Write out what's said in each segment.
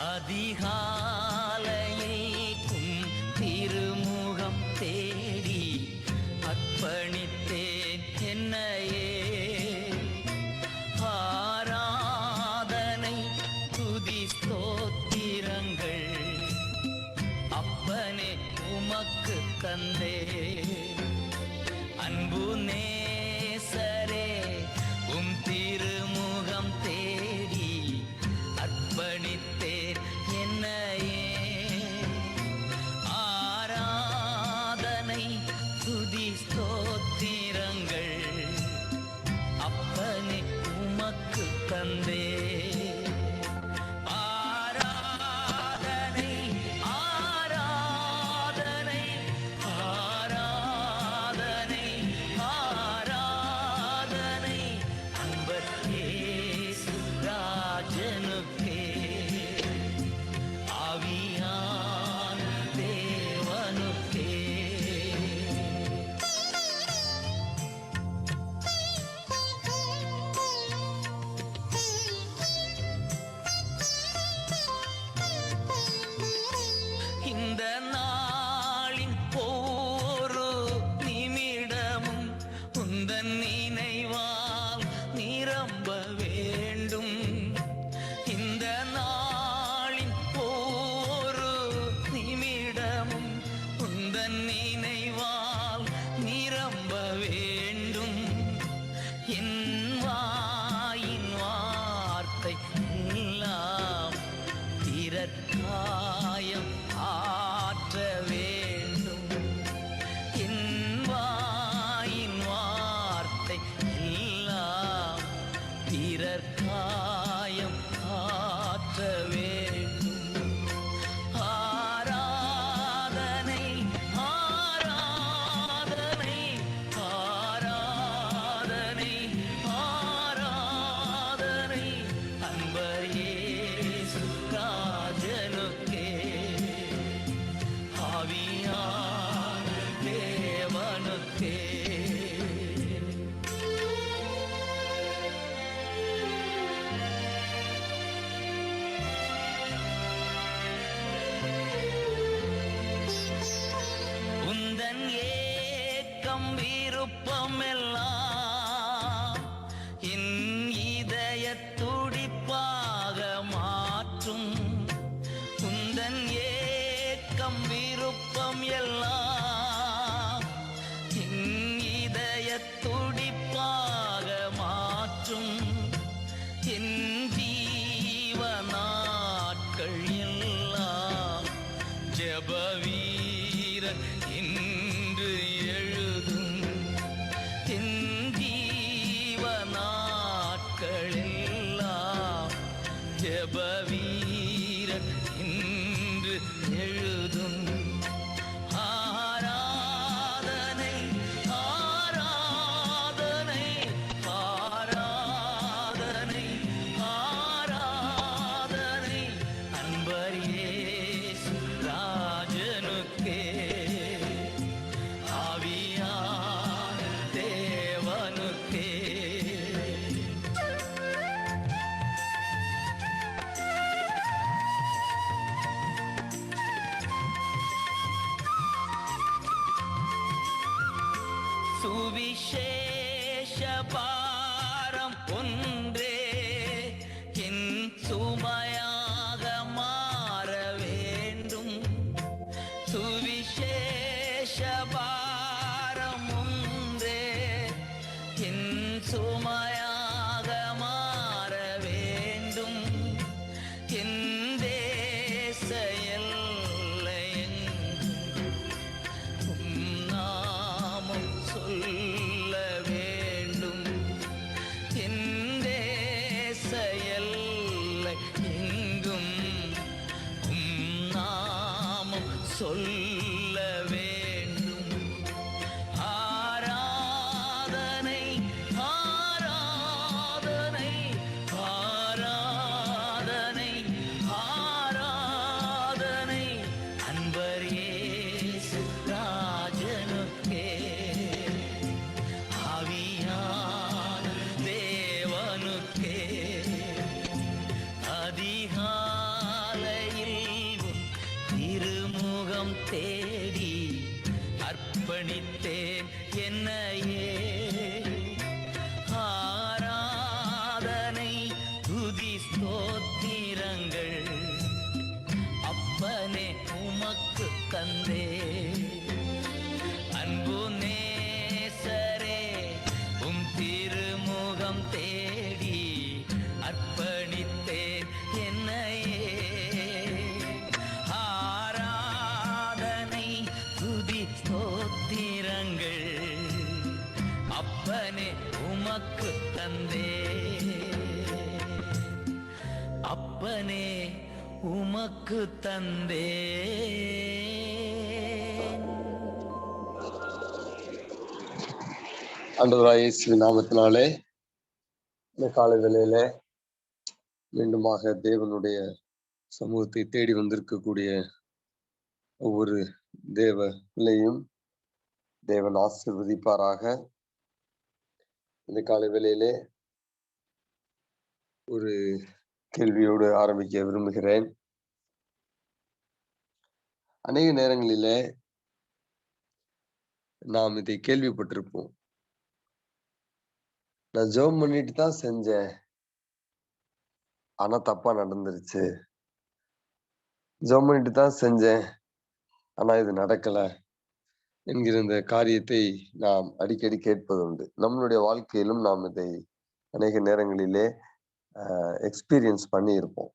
அதிகாலையிலும் திருமுகம் தேடி அர்ப்பணித்தேன் என்னையே. ஆராதனை துதி ஸ்தோத்திரங்கள் அப்பனே உமக்கு தந்தே. அன்பு நேசரே உம் திருமுகம் தேடி அர்ப்பணித்தேன் என்னையே. ஆராதனை துதி ஸ்தோத்திரங்கள் அப்பனே உமக்கு தந்தே. இந்த நாளின் ஒவ்வொரு நிமிடமும் உந்தன் நினைவால் நிரம்ப வேண்டும். இந்த நாளின் ஒவ்வொரு நிமிடமும் உந்தன் நினைவால் நிரம்ப வேண்டும். என் வாயின் வார்த்தை எல்லாம் திறக்காயம் ஆற்ற வேண்டும். என் வாயின் வார்த்தை எல்லாம் பிறர்காயம் ஆற்ற வேண்டும். ஆராதனை ஆராதனை ஆராதனை ஆராதனை அன்பர் இயேசு ராஜனுக்கே. ஆவியான தேவனுக்கே. உந்தன் ஏக்கம் விருப்பம் எல்லாம் என் இதய துடிப்பாக மாற்றும். உந்தன் ஏக்கம் விருப்பம் எல்லாம் என் இதய துடிப்பாக மாற்றும். என் ஜீவ நாட்கள் எல்லாம் ஜெப வீரன் என்று எழுதும். என் ஜீவ நாட்கள் எல்லாம் ஜெப வீரன் என்று எழுதும். ஆராதனை ஆராதனை ஆராதனை ஆராதனை அன்பர் இயேசு ராஜனுக்கே. ஆவியான தேவனுக்கே. சுவிசேஷ பாரம் ஒன்றே என் சுமையாக மாற வேண்டும். சுவிசேஷ பாரம் ஒன்றே என் சுமையாக மாற வேண்டும். என் தேச எல்லையெங்கும் நாமம் சொல்ல வேண்டும். என் தேச எல்லை எங்கும் நாமம் சொல்ல வேண்டும். ஆராதனை ஆராதனை ஆராதனை ஆராதனை அன்பர் இயேசு ராஜனுக்கே. ஆவியான தேவனுக்கே. அதிகாலை ஸ்தோத்திரங்கள் அப்பனே உமக்கு தந்தே அன்பு நேசரே உம் திருமுகம் தேடி அர்ப்பணித்தேன் என்னையே ஆராதனை துதி ஸ்தோத்திரங்கள் அப்பனே உமக்கு தந்தே அப்பனே உமக்கு தந்தே. ஆண்டவராகிய இயேசுவின் நாமத்தினாலே இந்த காலை வேளையிலே மீண்டுமாக தேவனுடைய சமூகத்தை தேடி வந்திருக்கக்கூடிய ஒவ்வொரு தேவ பிள்ளையும் தேவன் ஆசீர்வதிப்பாராக. இந்த காலை வேளையிலே ஒரு கேள்வியோடு ஆரம்பிக்க விரும்புகிறேன். அநேக நேரங்களிலே நாம் இதை கேள்விப்பட்டிருப்போம். நான் ஜெபம் பண்ணிட்டு தான் செஞ்சேன், ஆனா தப்பா நடந்துருச்சு. ஜெபம் பண்ணிட்டு தான் செஞ்சேன், ஆனா இது நடக்கல என்கிற இந்த காரியத்தை நாம் அடிக்கடி கேட்பதுண்டு. நம்மளுடைய வாழ்க்கையிலும் நாம் இதை அநேக நேரங்களிலே எக்ஸ்பீரியன்ஸ் பண்ணி இருப்போம்.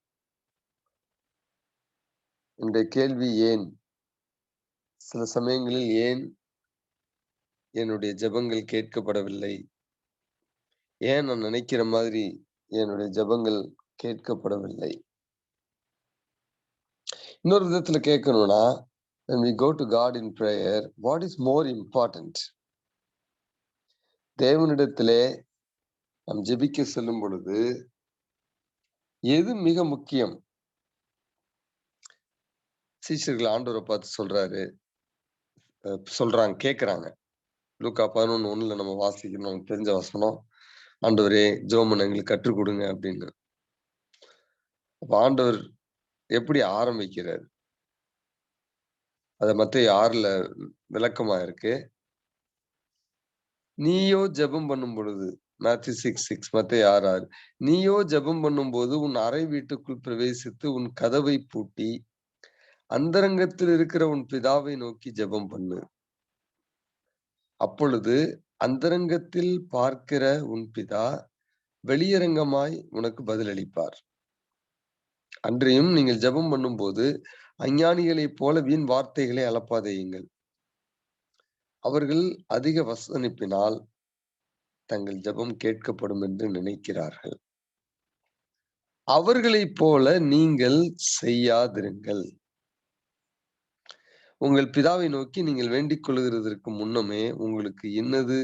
இந்த கேள்வி ஏன், சில சமயங்களில் ஏன் என்னுடைய ஜெபங்கள் கேட்கப்படவில்லை, ஏன் நான் நினைக்கிற மாதிரி என்னுடைய ஜெபங்கள் கேட்கப்படவில்லை. இன்னொரு விதத்துல கேட்கணும்னா, when we go to God in prayer, what is more important? தேவனிடத்திலே நாம் ஜெபிக்க செல்லும் பொழுது எது மிக முக்கியம்? சீஷர்கள் ஆண்டவரை பார்த்து சொல்றாங்க, கேட்கிறாங்க. லூக்கா 11:1 நம்ம வாசிக்கணும், நமக்கு தெரிஞ்ச வசனம். ஆண்டவரே ஜெபம் பண்ண எங்களுக்கு கற்றுக் கொடுங்க அப்படின்னு. அப்ப ஆண்டவர் எப்படி ஆரம்பிக்கிறார்? அத மத்தேயு 6 விளக்கமா இருக்கு. நீயோ ஜெபம் பண்ணும் பொழுது, Matthew 6:6, மத்தேயு 6:6, நீயோ ஜெபம் பண்ணும் போது உன் அறை வீட்டுக்குள் பிரவேசித்து உன் கதவை பூட்டி அந்தரங்கத்தில் இருக்கிற உன் பிதாவை நோக்கி ஜெபம் பண்ணு. அப்பொழுது அந்தரங்கத்தில் பார்க்கிற உன் பிதா வெளியரங்கமாய் உனக்கு பதிலளிப்பார். அன்றையும் நீங்கள் ஜெபம் பண்ணும் போது அஞ்ஞானிகளைப் போல வீண் வார்த்தைகளை அலப்பாதேயுங்கள். அவர்கள் அதிக வசனிப்பினால் தங்கள் ஜெபம் கேட்கப்படும் என்று நினைக்கிறார்கள். அவர்களைப் போல நீங்கள் செய்யாதிருங்கள். உங்கள் பிதாவை நோக்கி நீங்கள் வேண்டிக் கொள்கிறதற்கு முன்னமே உங்களுக்கு இன்னது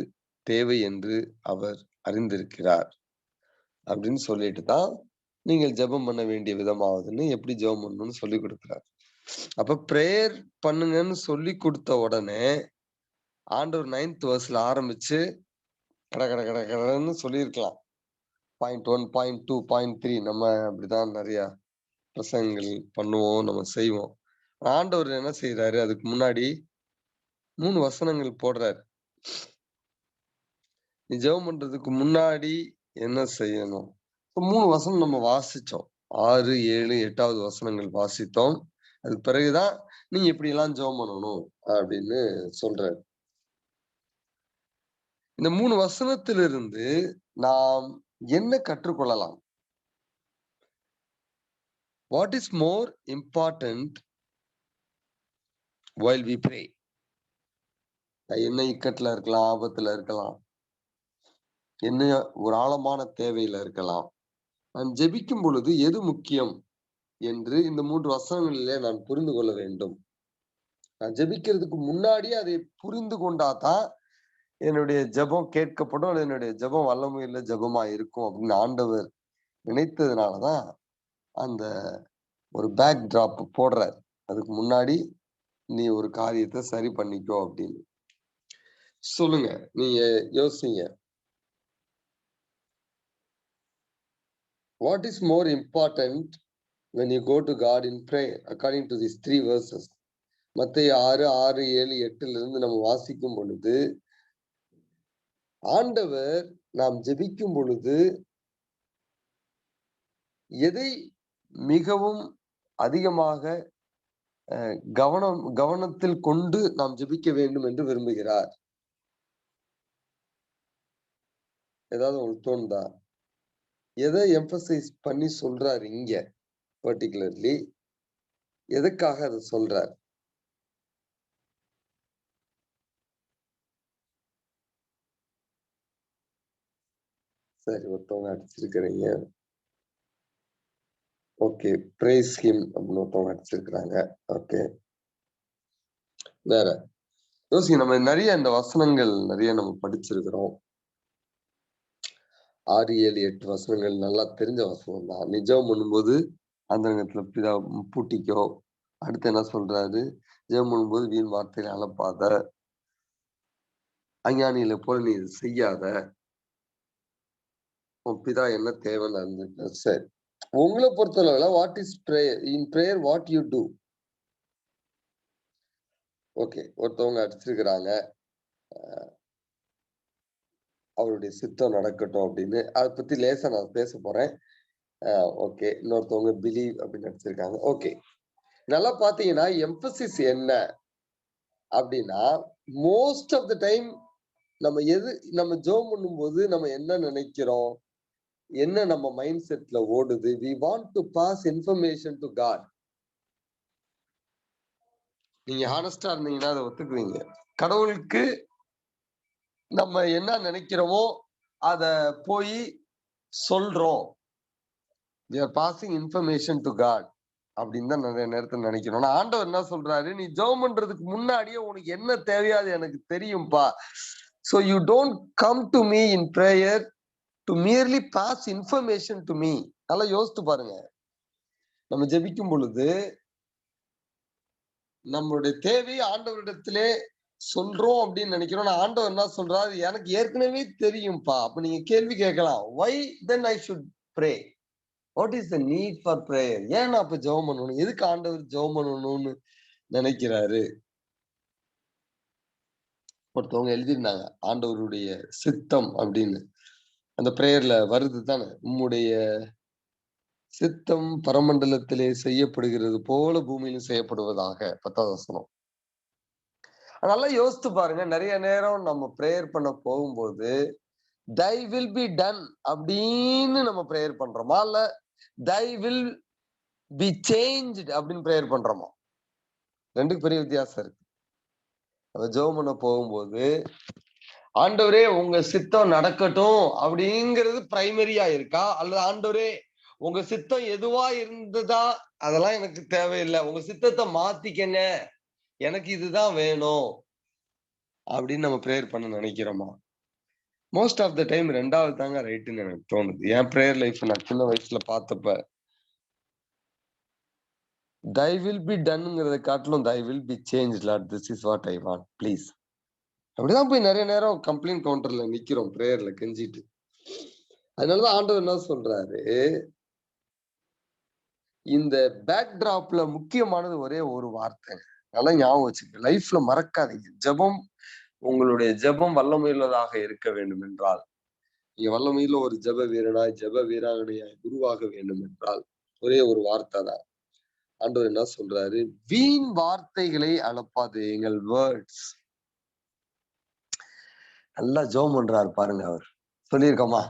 தேவை என்று அவர் அறிந்திருக்கிறார் அப்படின்னு சொல்லிட்டு தான் நீங்கள் ஜெபம் பண்ண வேண்டிய விதமாவதுன்னு, எப்படி ஜெபம் பண்ணணும்னு சொல்லி கொடுக்கிறார். அப்ப பிரேயர் பண்ணுங்கன்னு சொல்லி கொடுத்த உடனே ஆண்டவர் 9th verse ஆரம்பிச்சு கடன்னு சொல்லியிருக்கலாம். Point 1, point 2, point 3. நம்ம அப்படிதான் நிறைய பிரசங்கங்கள் பண்ணுவோம், நம்ம செய்வோம். ஆண்டவர் என்ன செய்யறாரு? அதுக்கு முன்னாடி 3 வசனங்கள் போடுறாரு. நீ ஜெபம் பண்றதுக்கு முன்னாடி என்ன செய்யணும்? 3 வசனம் நம்ம வாசிச்சோம். 6, 7, 8வது வசனங்கள் வாசித்தோம். அதுக்கு பிறகுதான் நீங்க இப்படி எல்லாம் ஜெபம் பண்ணணும் அப்படின்னு சொல்றாரு. இந்த 3 வசனத்திலிருந்து நாம் என்ன கற்றுக்கொள்ளலாம்? What is more important while we pray? என்ன இக்கட்டுல இருக்கலாம், ஆபத்துல இருக்கலாம், என்ன ஒரு ஆழமான தேவையில இருக்கலாம். நான் ஜெபிக்கும் பொழுது எது முக்கியம் என்று இந்த 3 வசனங்களிலே நான் புரிந்து கொள்ள வேண்டும். நான் ஜெபிக்கிறதுக்கு முன்னாடியே அதை புரிந்து கொண்டாதான் என்னுடைய ஜெபம் கேட்கப்படும், என்னுடைய ஜெபம் வல்லமையுள்ள ஜெபமா இருக்கும் அப்படின்னு ஆண்டவர் நினைத்ததுனாலதான் அந்த ஒரு பேக் டிராப் போடுறார். அதுக்கு முன்னாடி நீ ஒரு காரியத்தை சரி பண்ணிக்கோ அப்படின்னு. சொல்லுங்க, நீங்க யோசிங்க. What is more important when you go to God in prayer according to these 3 verses? மத்தேயு 6, 6, 7, 8 நம்ம வாசிக்கும் பொழுது ஆண்டவர் நாம் ஜெபிக்கும் பொழுது எதை மிகவும் அதிகமாக கவனத்தில் கொண்டு நாம் ஜெபிக்க வேண்டும் என்று விரும்புகிறார். ஏதாவது உங்களுக்கு தோணுதா? எதை எம்பசைஸ் பண்ணி சொல்றாரு இங்க பர்ட்டிகுலர்லி? எதுக்காக அதை சொல்றார்? சரி, ஒருத்தவங்க அடிச்சிருக்கிறீங்க. ஓகே, பிரைஸ் ஹிம் அப்படின்னு ஒருத்தவங்க அடிச்சிருக்கிறாங்க. ஓகே, வேற யோசிங்க. நம்ம நிறைய இந்த வசனங்கள் நிறைய நம்ம படிச்சிருக்கிறோம். 6, 7, 8 வசனங்கள் நல்லா தெரிஞ்ச வசனம் தான். நிஜம் பண்ணும்போது அந்த இடத்துல பிதா பூட்டிக்கோ. அடுத்து என்ன சொல்றாரு? ஜெபம் பண்ணும்போது வீண் வார்த்தையில அலப்பாத, அஞ்ஞானிகளை போல நீ இதை செய்யாத, உன் பிதா என்ன தேவைன்னு அறிஞ்சுக்க. சரி, உங்களை பொறுத்தளவுல what is prayer? In prayer what you do? Okay, ஒருத்தவங்க அடிச்சிருக்கிறாங்க, அவருடைய சித்தம் நடக்கட்டும் அப்படின்னு. அதை பத்தி லேசா நான் பேச போறேன். ஓகே, இன்னொருத்தவங்க பிலீவ் அப்படின்னு அடிச்சிருக்காங்க. ஓகே, நல்லா பாத்தீங்கன்னா எம்பசிஸ் என்ன அப்படின்னா, மோஸ்ட் ஆஃப் த டைம் நம்ம ஜெபம் பண்ணும்போது நம்ம என்ன நினைக்கிறோம், என்ன நம்ம மைண்ட் செட்ல ஓடுது? we want to pass information to God. நீங்க ஹானஸ்டா இருந்தீங்கன்னா அதை ஒத்துக்குவீங்க. கடவுளுக்கு நம்ம என்ன நினைக்கிறோமோ அத போய் சொல்றோம். we are passing information to God அப்படின்னு தான் நிறைய நேரத்துல நினைக்கிறோம். ஆனா ஆண்டவர் என்ன சொல்றாரு? நீ ஜெபம் பண்றதுக்கு முன்னாடியே உனக்கு என்ன தேவையோ அது எனக்கு தெரியும்பா. so you don't come to me in prayer to merely pass information to me. நல்லா யோசித்து பாருங்க. நம்ம ஜெபிக்கும் பொழுது நம்மளுடைய தேவையை ஆண்டவரிடத்திலே சொல்றோம் அப்படின்னு நினைக்கிறோம். ஆண்டவர் என்ன சொல்றாரு? எனக்கு ஏற்கனவே தெரியும்பா. அப்ப நீங்க கேள்வி கேட்கலாம், why then I should pray? what is the need for prayer? ஏன் நான் அப்ப ஜெபம் பண்ணணும்? எதுக்கு ஆண்டவர் ஜெபம் பண்ணணும்னு நினைக்கிறாரு? ஒருத்தவங்க எழுதியிருந்தாங்க, ஆண்டவருடைய சித்தம் அப்படின்னு. அந்த பிரேயர்ல வருது தானே, உம்முடைய சித்தம் பரமண்டலத்திலே செய்யப்படுகிறது போல பூமியிலும் செய்யப்படுவதாக. 10வது வசனம். நல்லா யோசித்து பாருங்க. நிறைய நேரம் நம்ம பிரேயர் பண்ண போகும்போது thy will be done அப்படின்னு நம்ம பிரேயர் பண்றோமா, இல்ல thy will be changed அப்படின்னு பிரேயர் பண்றோமா? ரெண்டுக்கு பெரிய வித்தியாசம் இருக்கு. ஜெபம் பண்ண போகும்போது ஆண்டவரே உங்க சித்தம் நடக்கட்டும் அப்படிங்கிறது பிரைமரியா இருக்கா, அல்லது ஆண்டவரே உங்க சித்தம் எதுவா இருந்ததா அதெல்லாம் எனக்கு தேவையில்லை, உங்க சித்தத்தை மாத்திக்கங்க, எனக்கு இதுதான் வேணும் அப்படின்னு நம்ம பிரேயர் பண்ண நினைக்கிறோமா? மோஸ்ட் ஆஃப் த டைம் ரெண்டாவது தாங்க ரைட்டுன்னு எனக்கு தோணுது. என் பிரேயர் லைஃப் நான் சின்ன வயசுல பார்த்தப்ப thy will be doneங்கிறத காட்டிலும் thy will be changed Lord, this is what I want please. அப்படிதான் போய் நிறைய நேரம் கம்ப்ளைண்ட் கவுண்டர்ல நிக்கிறோம் பிரேயர்ல கெஞ்சிட்டு. அதனாலதான் ஆண்டவர் என்ன சொல்றாரு, இந்த பேக் டிராப்ல முக்கியமானது ஒரே ஒரு வார்த்தை. நல்லா ஞாபகம் வச்சுக்க, லைஃப்ல மறக்காதீங்க. ஜெபம், உங்களுடைய ஜெபம் வல்லமையுள்ளதாக இருக்க வேண்டும் என்றால், நீங்க வல்லமையில ஒரு ஜெப வீரனாய் ஜெப வீராங்கனையாய் உருவாக வேண்டும் என்றால் ஒரே ஒரு வார்த்தை தான். ஆண்டவர் என்ன சொல்றாரு? வீண் வார்த்தைகளை அனுப்பாதீங்கள். வேர்ட்ஸ். நல்லா ஜெபம் பண்றாரு பாருங்க. அவர் சொல்லியிருக்கோமா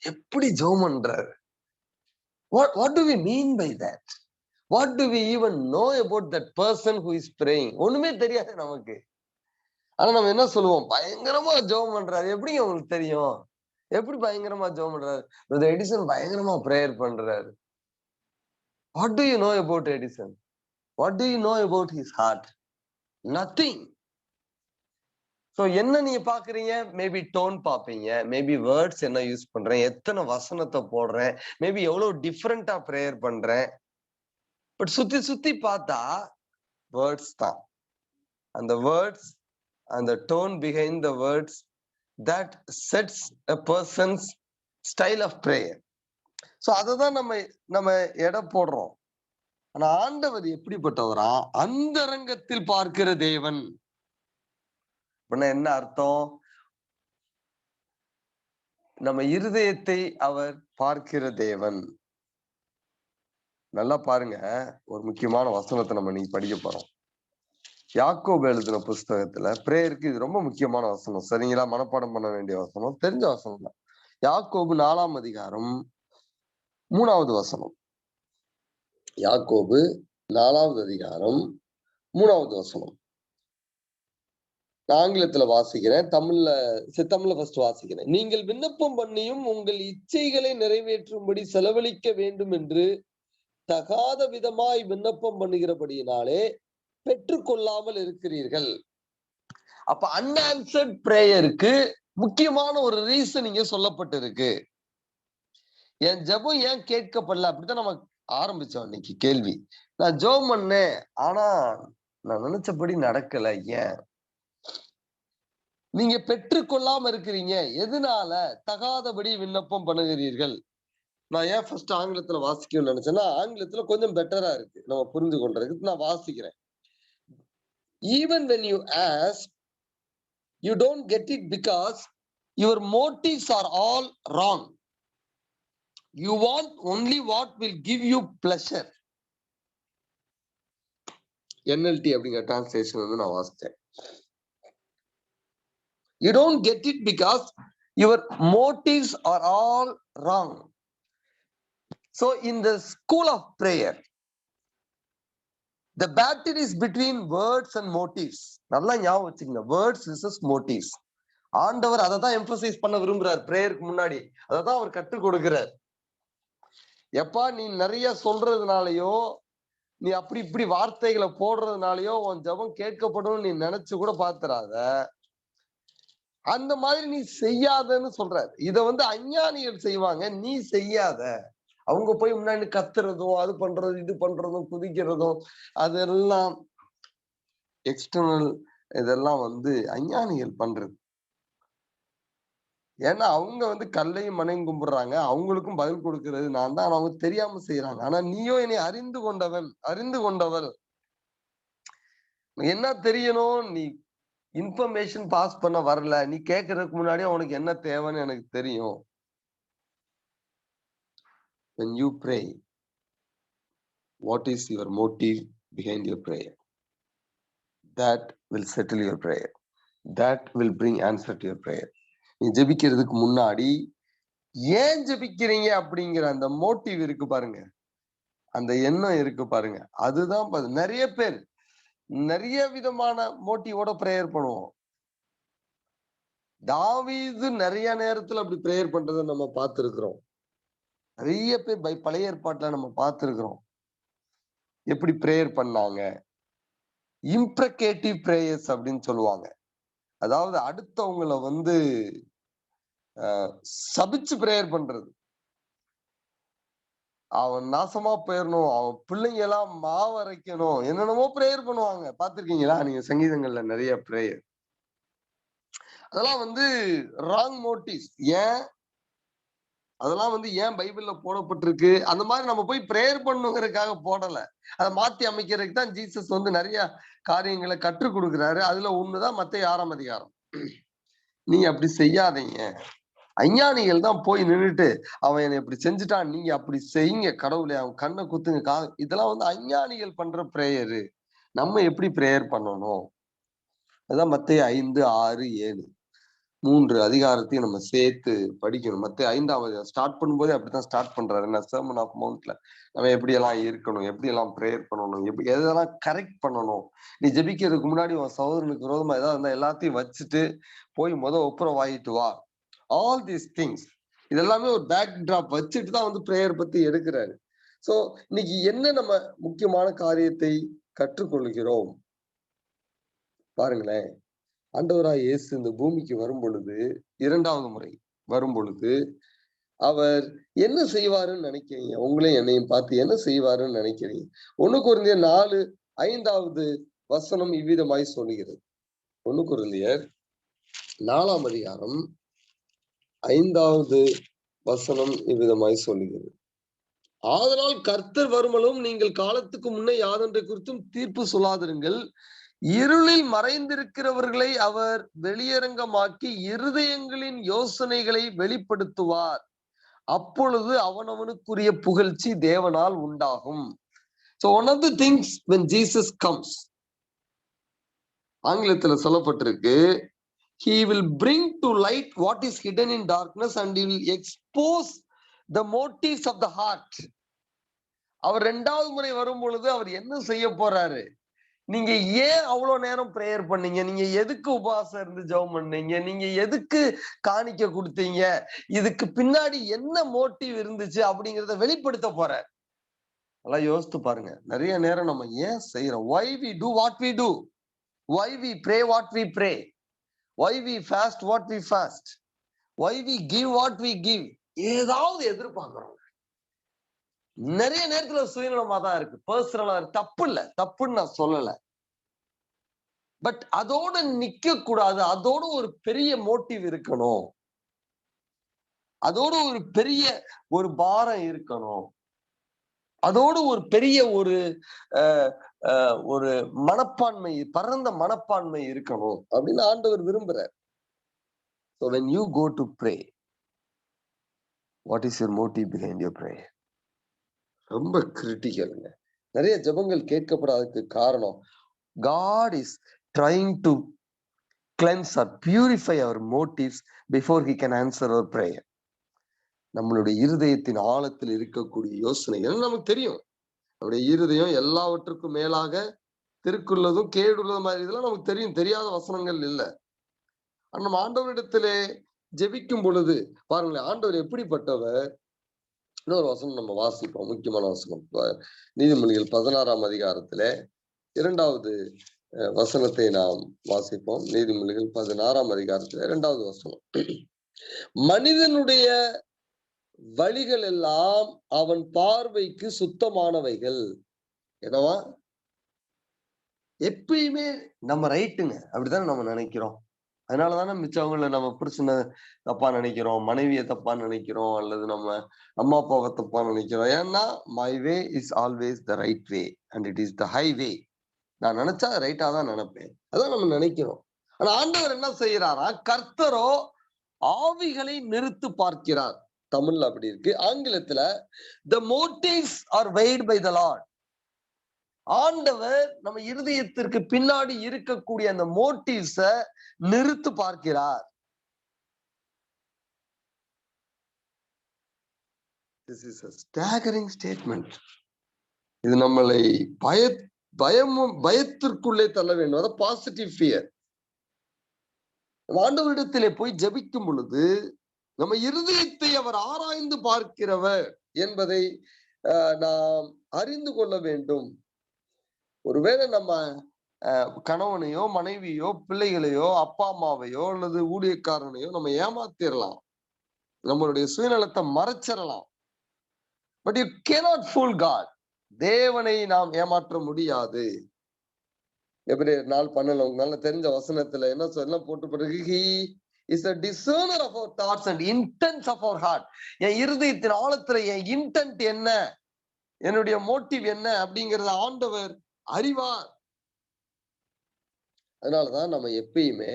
எப்படி ஜெபம் பண்றாரு? what do we mean by that? what do we even know about that person who is praying? ஒண்ணுமே தெரியாது நமக்கு. ஆனா நம்ம என்ன சொல்லுவோம்? பயங்கரமா ஜெபம் பண்றாரு. எப்படிங்க உங்களுக்கு தெரியும்? எப்படி பயங்கரமா ஜெபம் பண்றாரு? பிரதர் எடிசன் பயங்கரமா பிரேயர் பண்றாரு. what do you know about Edison? what do you know about his heart? nothing. So என்ன நீங்க பாக்குறீங்க? மேபி டோன் பாப்பீங்க, மேபி வேர்ட்ஸ் என்ன யூஸ் பண்றேன், எத்தனை வசனத்தை போடுறேன், மேபி எவ்வளவு டிஃபரெண்டா பிரேயர் பண்றேன். பட் சுத்தி சுத்தி பார்த்தா வேர்ட்ஸ் தான். அந்த வேர்ட்ஸ், அந்த tone behind the words that sets a person's style of prayer. So அததான் நம்ம எடை போடுறோம். ஆனா ஆண்டவர் எப்படிப்பட்டவரா? அந்தரங்கத்தில் பார்க்கிற தேவன். என்ன அர்த்தம்? நம்ம இருதயத்தை அவர் பார்க்கிற தேவன். நல்லா பாருங்க, ஒரு முக்கியமான வசனத்தை நம்ம நீங்க படிக்க போறோம். யாக்கோபு எழுதின புஸ்தகத்துல பிரேயருக்கு இது ரொம்ப முக்கியமான வசனம். சரிங்களா? மனப்பாடம் பண்ண வேண்டிய வசனம், தெரிஞ்ச வசனம் தான். யாக்கோபு 4ஆம் அதிகாரம் 3வது வசனம். யாக்கோபு 4வது அதிகாரம் 3வது வசனம். நான் ஆங்கிலத்துல வாசிக்கிறேன், தமிழ்ல ஃபர்ஸ்ட் வாசிக்கிறேன். நீங்கள் விண்ணப்பம் பண்ணியும் உங்கள் இச்சைகளை நிறைவேற்றும்படி செலவழிக்க வேண்டும் என்று தகாத விதமாய் விண்ணப்பம் பண்ணுகிறபடியினாலே பெற்றுக்கொள்ளாமல் இருக்கிறீர்கள். அப்ப அன்ஆன்சர்ட் பிரேயருக்கு முக்கியமான ஒரு ரீசன் இங்க சொல்லப்பட்டிருக்கு. என் ஜெபம் ஏன் கேட்கப்படல? அப்படித்தான் நம்ம ஆரம்பிச்சோம் இன்னைக்கு கேள்வி. நான் ஜெபம் பண்ணேன், ஆனா நான் நினைச்சபடி நடக்கல. ஏன்? நீங்க பெற்றுக்கொள்ளாம இருக்கிறீங்க. எதனால? தகாதபடி விண்ணப்பம் பண்ணுகிறீர்கள். நான் ஏன் ஃபர்ஸ்ட் ஆங்கிலத்துல வாசிக்கணும்னு நினைச்சேன்னா, ஆங்கிலத்துல கொஞ்சம் பெட்டரா இருக்கு நம்ம புரிந்து கொள்றதுக்கு. நான் வாசிக்கிறேன். Even when you ask, you don't get it because your motives are all wrong. You want only what will give you pleasure. NLT அப்படிங்கிற டிரான்ஸ்லேஷன் வந்து நான் வாசிச்சேன். You don't get it because your motives are all wrong. So in the school of prayer, the battle is between words and motives. நல்லா ஞாபகம் வச்சுக்கங்க, words versus motives. ஆண்டவர் அதை தான் emphasise பண்ண விரும்புறார் பிரேயருக்கு முன்னாடி. அதை தான் அவர் கற்றுக் கொடுக்கிறார். எப்பா நீ நிறைய சொல்றதுனாலயோ, நீ அப்படி இப்படி வார்த்தைகளை போடுறதுனாலயோ உன் ஜெபம் கேட்கப்படும் நீ நினைச்சு கூட பாத்துறாத. அந்த மாதிரி நீ செய்யாதன்னு சொல்றாரு. இத வந்து அஞ்ஞானிகள் செய்வாங்க, நீ செய்யாத. அவங்க போய் முன்னாடி கத்துறதும் அது பண்றதும் இது பண்றதும் குதிக்கிறதும் அதெல்லாம் எக்ஸ்டர்னல், இதெல்லாம் வந்து அஞ்ஞானிகள் பண்றது. ஏன்னா அவங்க வந்து கல்லையும் மனையும் கும்பிடுறாங்க, அவங்களுக்கும் பதில் கொடுக்கிறது நான் தான், அவங்க தெரியாம செய்யறாங்க. ஆனா நீயோ என்னை அறிந்து கொண்டவள். என்ன தெரியணும்? நீ இன்ஃபர்மேஷன் பாஸ் பண்ண வரல, நீ கேட்கறதுக்கு முன்னாடியே உனக்கு என்ன தேவைன்னு எனக்கு தெரியும். When you pray, what is your motive behind your prayer? That will settle your prayer. That will bring answer to your prayer. நீ ஜெபிக்கிறதுக்கு முன்னாடி ஏன் ஜெபிக்கிறீங்க அப்படிங்கிற அந்த மோட்டிவ் இருக்கு பாருங்க, அந்த எண்ணம் இருக்கு பாருங்க, அதுதான் நிறைய பேர் நிறைய விதமான மோட்டிவோட பிரேயர் பண்ணுவோம். தாவீது நிறைய நேரத்துல அப்படி பிரேயர் பண்றதை நம்ம பார்த்திருக்கிறோம். நிறைய பேர் பழைய ஏற்பாட்டுல நம்ம பார்த்திருக்கிறோம் எப்படி பிரேயர் பண்ணாங்க. இம்ப்ரகேட்டிவ் பிரேயர்ஸ் அப்படின்னு சொல்லுவாங்க. அதாவது அடுத்தவங்களை வந்து சபிச்சு பிரேயர் பண்றது. அவன் நாசமா போயிடணும், அவன் பிள்ளைங்க எல்லாம் மாவரைக்கணும், என்னென்னமோ பிரேயர் பண்ணுவாங்க. பார்த்திருக்கீங்களா நீங்க சங்கீதங்கள்ல நிறைய பிரேயர்? அதெல்லாம் வந்து ராங் மோட்டிவ்ஸ். ஏன் அதெல்லாம் வந்து ஏன் பைபிள்ல போடப்பட்டிருக்கு? அந்த மாதிரி நம்ம போய் பிரேயர் பண்ணுங்கிறதுக்காக போடல. அதை மாத்தி அமைக்கிறதுக்கு தான் ஜீசஸ் வந்து நிறைய காரியங்களை கற்றுக் கொடுக்குறாரு. அதுல ஒண்ணுதான் மத்தேயு 6ஆம் அதிகாரம். நீங்க அப்படி செய்யாதீங்க. அஞ்ஞானிகள் தான் போய் நின்றுட்டு அவன் என்னை இப்படி செஞ்சுட்டான், நீங்க அப்படி செய்யுங்க கடவுளே, அவன் கண்ணை குத்துங்க. இதெல்லாம் வந்து அஞ்ஞானிகள் பண்ற பிரேயரு. நம்ம எப்படி பிரேயர் பண்ணணும்? அதான் மத்தேயு 5, 6, 7 3 அதிகாரத்தையும் நம்ம சேர்த்து படிக்கணும். மத்தேயு 5ஆம் அதிகாரம் ஸ்டார்ட் பண்ணும்போதே அப்படித்தான் ஸ்டார்ட் பண்றாரு. என்ன சர்மன் ஆஃப் மவுண்ட்ல நம்ம எப்படி எல்லாம் இருக்கணும், எப்படி எல்லாம் பிரேயர் பண்ணணும், எப்படி எதெல்லாம் கரெக்ட் பண்ணணும். நீ ஜெபிக்கிறதுக்கு முன்னாடி உன் சகோதரனுக்கு விரோதமா ஏதாவது இருந்தா எல்லாத்தையும் வச்சுட்டு போய் ஒப்புரவாயிட்டு வா. ஆல் தீஸ் திங்ஸ், இதெல்லாமே ஒரு பேக் டிராப் வச்சுட்டு தான் வந்து பிரேயர் பத்தி எடுக்கிறாரு. சோ இன்னைக்கு என்ன நம்ம முக்கியமான காரியத்தை கற்றுக்கொள்கிறோம் பாருங்களேன். ஆண்டவராய் இயேசு இந்த பூமிக்கு வரும் பொழுது, 2வது முறை வரும் பொழுது அவர் என்ன செய்வாருன்னு நினைக்கிறீங்க? உங்களையும் என்னையும் பார்த்து என்ன செய்வாருன்னு நினைக்கிறீங்க? 1 கொரிந்தியர் 4:5 வசனம் இவ்விதமாய் சொல்லுகிறது. 1 கொரிந்தியர் 4ஆம் அதிகாரம் 5வது வசனம் இவ்விதமாய் சொல்லுகிறது. ஆதலால் கர்த்தர் வருமளவும் நீங்கள் காலத்துக்கு முன்னே யாதொன்றை குறித்தும் தீர்ப்பு சொல்லாதிருங்கள். இருளில் மறைந்திருக்கிறவர்களை அவர் வெளியரங்கமாக்கி இருதயங்களின் யோசனைகளை வெளிப்படுத்துவார். அப்பொழுது அவனவனுக்குரிய புகழ்ச்சி தேவனால் உண்டாகும். So one of the things when Jesus comes, ஆங்கிலத்துல சொல்லப்பட்டிருக்கு, he will bring to light what is hidden in darkness and he will expose the motives of the heart. அவர் 2வது முறை வரும் பொழுது அவர் என்ன செய்ய போறாரு? நீங்க ஏன் அவ்வளவு நேரம் பிரேயர் பண்ணீங்க? நீங்க எதுக்கு உபவாசம் இருந்து ஜெபம் பண்ணீங்க? நீங்க எதுக்கு காணிக்க கொடுத்தீங்க? இதுக்கு பின்னாடி என்ன மோட்டிவ் இருந்துச்சு அப்படிங்கறத வெளிப்படுத்த போறார். எல்லாம் யோசித்து பாருங்க. நிறைய நேரம் நம்ம ஏன் செய்யறோம்? why we do what we do, why we pray what we pray, why we fast what we fast, why we give what we give. ஏதாவது எதிர்பார்க்கிறோம். நிறைய நேரத்துல சுயநலமா தான் இருக்கு, பர்சனலா இருக்கு. தப்பு இல்ல, தப்புன்னு நான் சொல்லல. பட் அதோட நிக்க கூடாது. அதோட ஒரு பெரிய மோட்டிவ் இருக்கணும். அதோட ஒரு பெரிய ஒரு பாரம் இருக்கணும். அதோடு ஒரு பெரிய ஒரு மனப்பான்மை, பரந்த மனப்பான்மை இருக்கணும் அப்படின்னு ஆண்டவர் விரும்புறார். So when you go to pray, what is your motive behind your prayer? ரொம்ப கிரிட்டிக்கல்ங்க. நிறைய ஜெபங்கள் கேட்கப்படாததுக்கு காரணம், God is trying to cleanse or purify our motives before he can answer our prayer. நம்மளுடைய இருதயத்தின் ஆழத்தில் இருக்கக்கூடிய யோசனைகள் நமக்கு தெரியும். நம்முடைய இருதயம் எல்லாவற்றுக்கும் மேலாக திருக்குள்ளதும் கேடுள்ளதும் மாதிரி இதெல்லாம் நமக்கு தெரியும். தெரியாத வசனங்கள் இல்லை. நம்ம ஆண்டவரிடத்திலே ஜெபிக்கும் பொழுது பாருங்களேன், ஆண்டவர் எப்படிப்பட்டவர். இன்னொரு வசனம் நம்ம வாசிப்போம், முக்கியமான வசனம். நீதிமொழிகள் 16ஆம் அதிகாரத்திலே 2வது வசனத்தை நாம் வாசிப்போம். நீதிமொழிகள் 16ஆம் அதிகாரத்திலே 2வது வசனம். மனிதனுடைய வழிகள் எல்லாம் அவன் பார்வைக்கு சுத்தமானவைகள். என்னவா? எப்பயுமே நம்ம ரைட்டுங்க அப்படித்தானே நம்ம நினைக்கிறோம். அதனாலதானே மிச்சவங்கள நம்ம புருஷனை தப்பா நினைக்கிறோம், மனைவியை தப்பா நினைக்கிறோம், அல்லது நம்ம அம்மா அப்பாவை தப்பா நினைக்கிறோம். ஏன்னா my way is always the right way and it is the high way. நான் நினைச்சா ரைட்டா தான் நினைப்பேன், அதான் நம்ம நினைக்கிறோம். ஆனா ஆண்டவர் என்ன செய்யறாரா? கர்த்தரோ ஆவிகளை நிறுத்து பார்க்கிறார். தமிழ்ல அப்படி இருக்கு. ஆங்கிலத்துல the motives are weighed by the Lord. ஆண்டவர் நம்ம இருதயத்திற்கு பின்னாடி இருக்கக்கூடிய அந்த மோட்டிவ்ஸ நிறுத்து பார்க்கிறார். This is a staggering statement. இது நம்மளை பயத்திற்குள்ளே தள்ள வேண்டும். அதாவது பாசிட்டிவ் ஃபியர். ஆண்டவரிடத்திலே போய் ஜெபிக்கும் பொழுது நம்ம இருதயத்தை அவர் ஆராய்ந்து பார்க்கிறவர் என்பதை நாம் அறிந்து கொள்ள வேண்டும். ஒருவேளை நம்ம கணவனையோ மனைவியோ பிள்ளைகளையோ அப்பா அம்மாவையோ அல்லது ஊழியக்காரனையோ நம்ம ஏமாத்திரலாம், நம்மளுடைய சுயநலத்தை மறைச்சிடலாம். But you cannot fool God. தேவனை நாம் ஏமாற்ற முடியாது. எபிரேயர் 4:12 நல்ல தெரிஞ்ச வசனத்துல என்ன சொல்ல போட்டு பிறகு he is a discerner of our thoughts and intents of our heart. என் இருதயத்தின் ஆழத்துல என் இன்டென்ட் என்ன, என்னுடைய மோட்டிவ் என்ன அப்படிங்கறத ஆண்டவர் அறிவார். அதனாலதான் நம்ம எப்பயுமே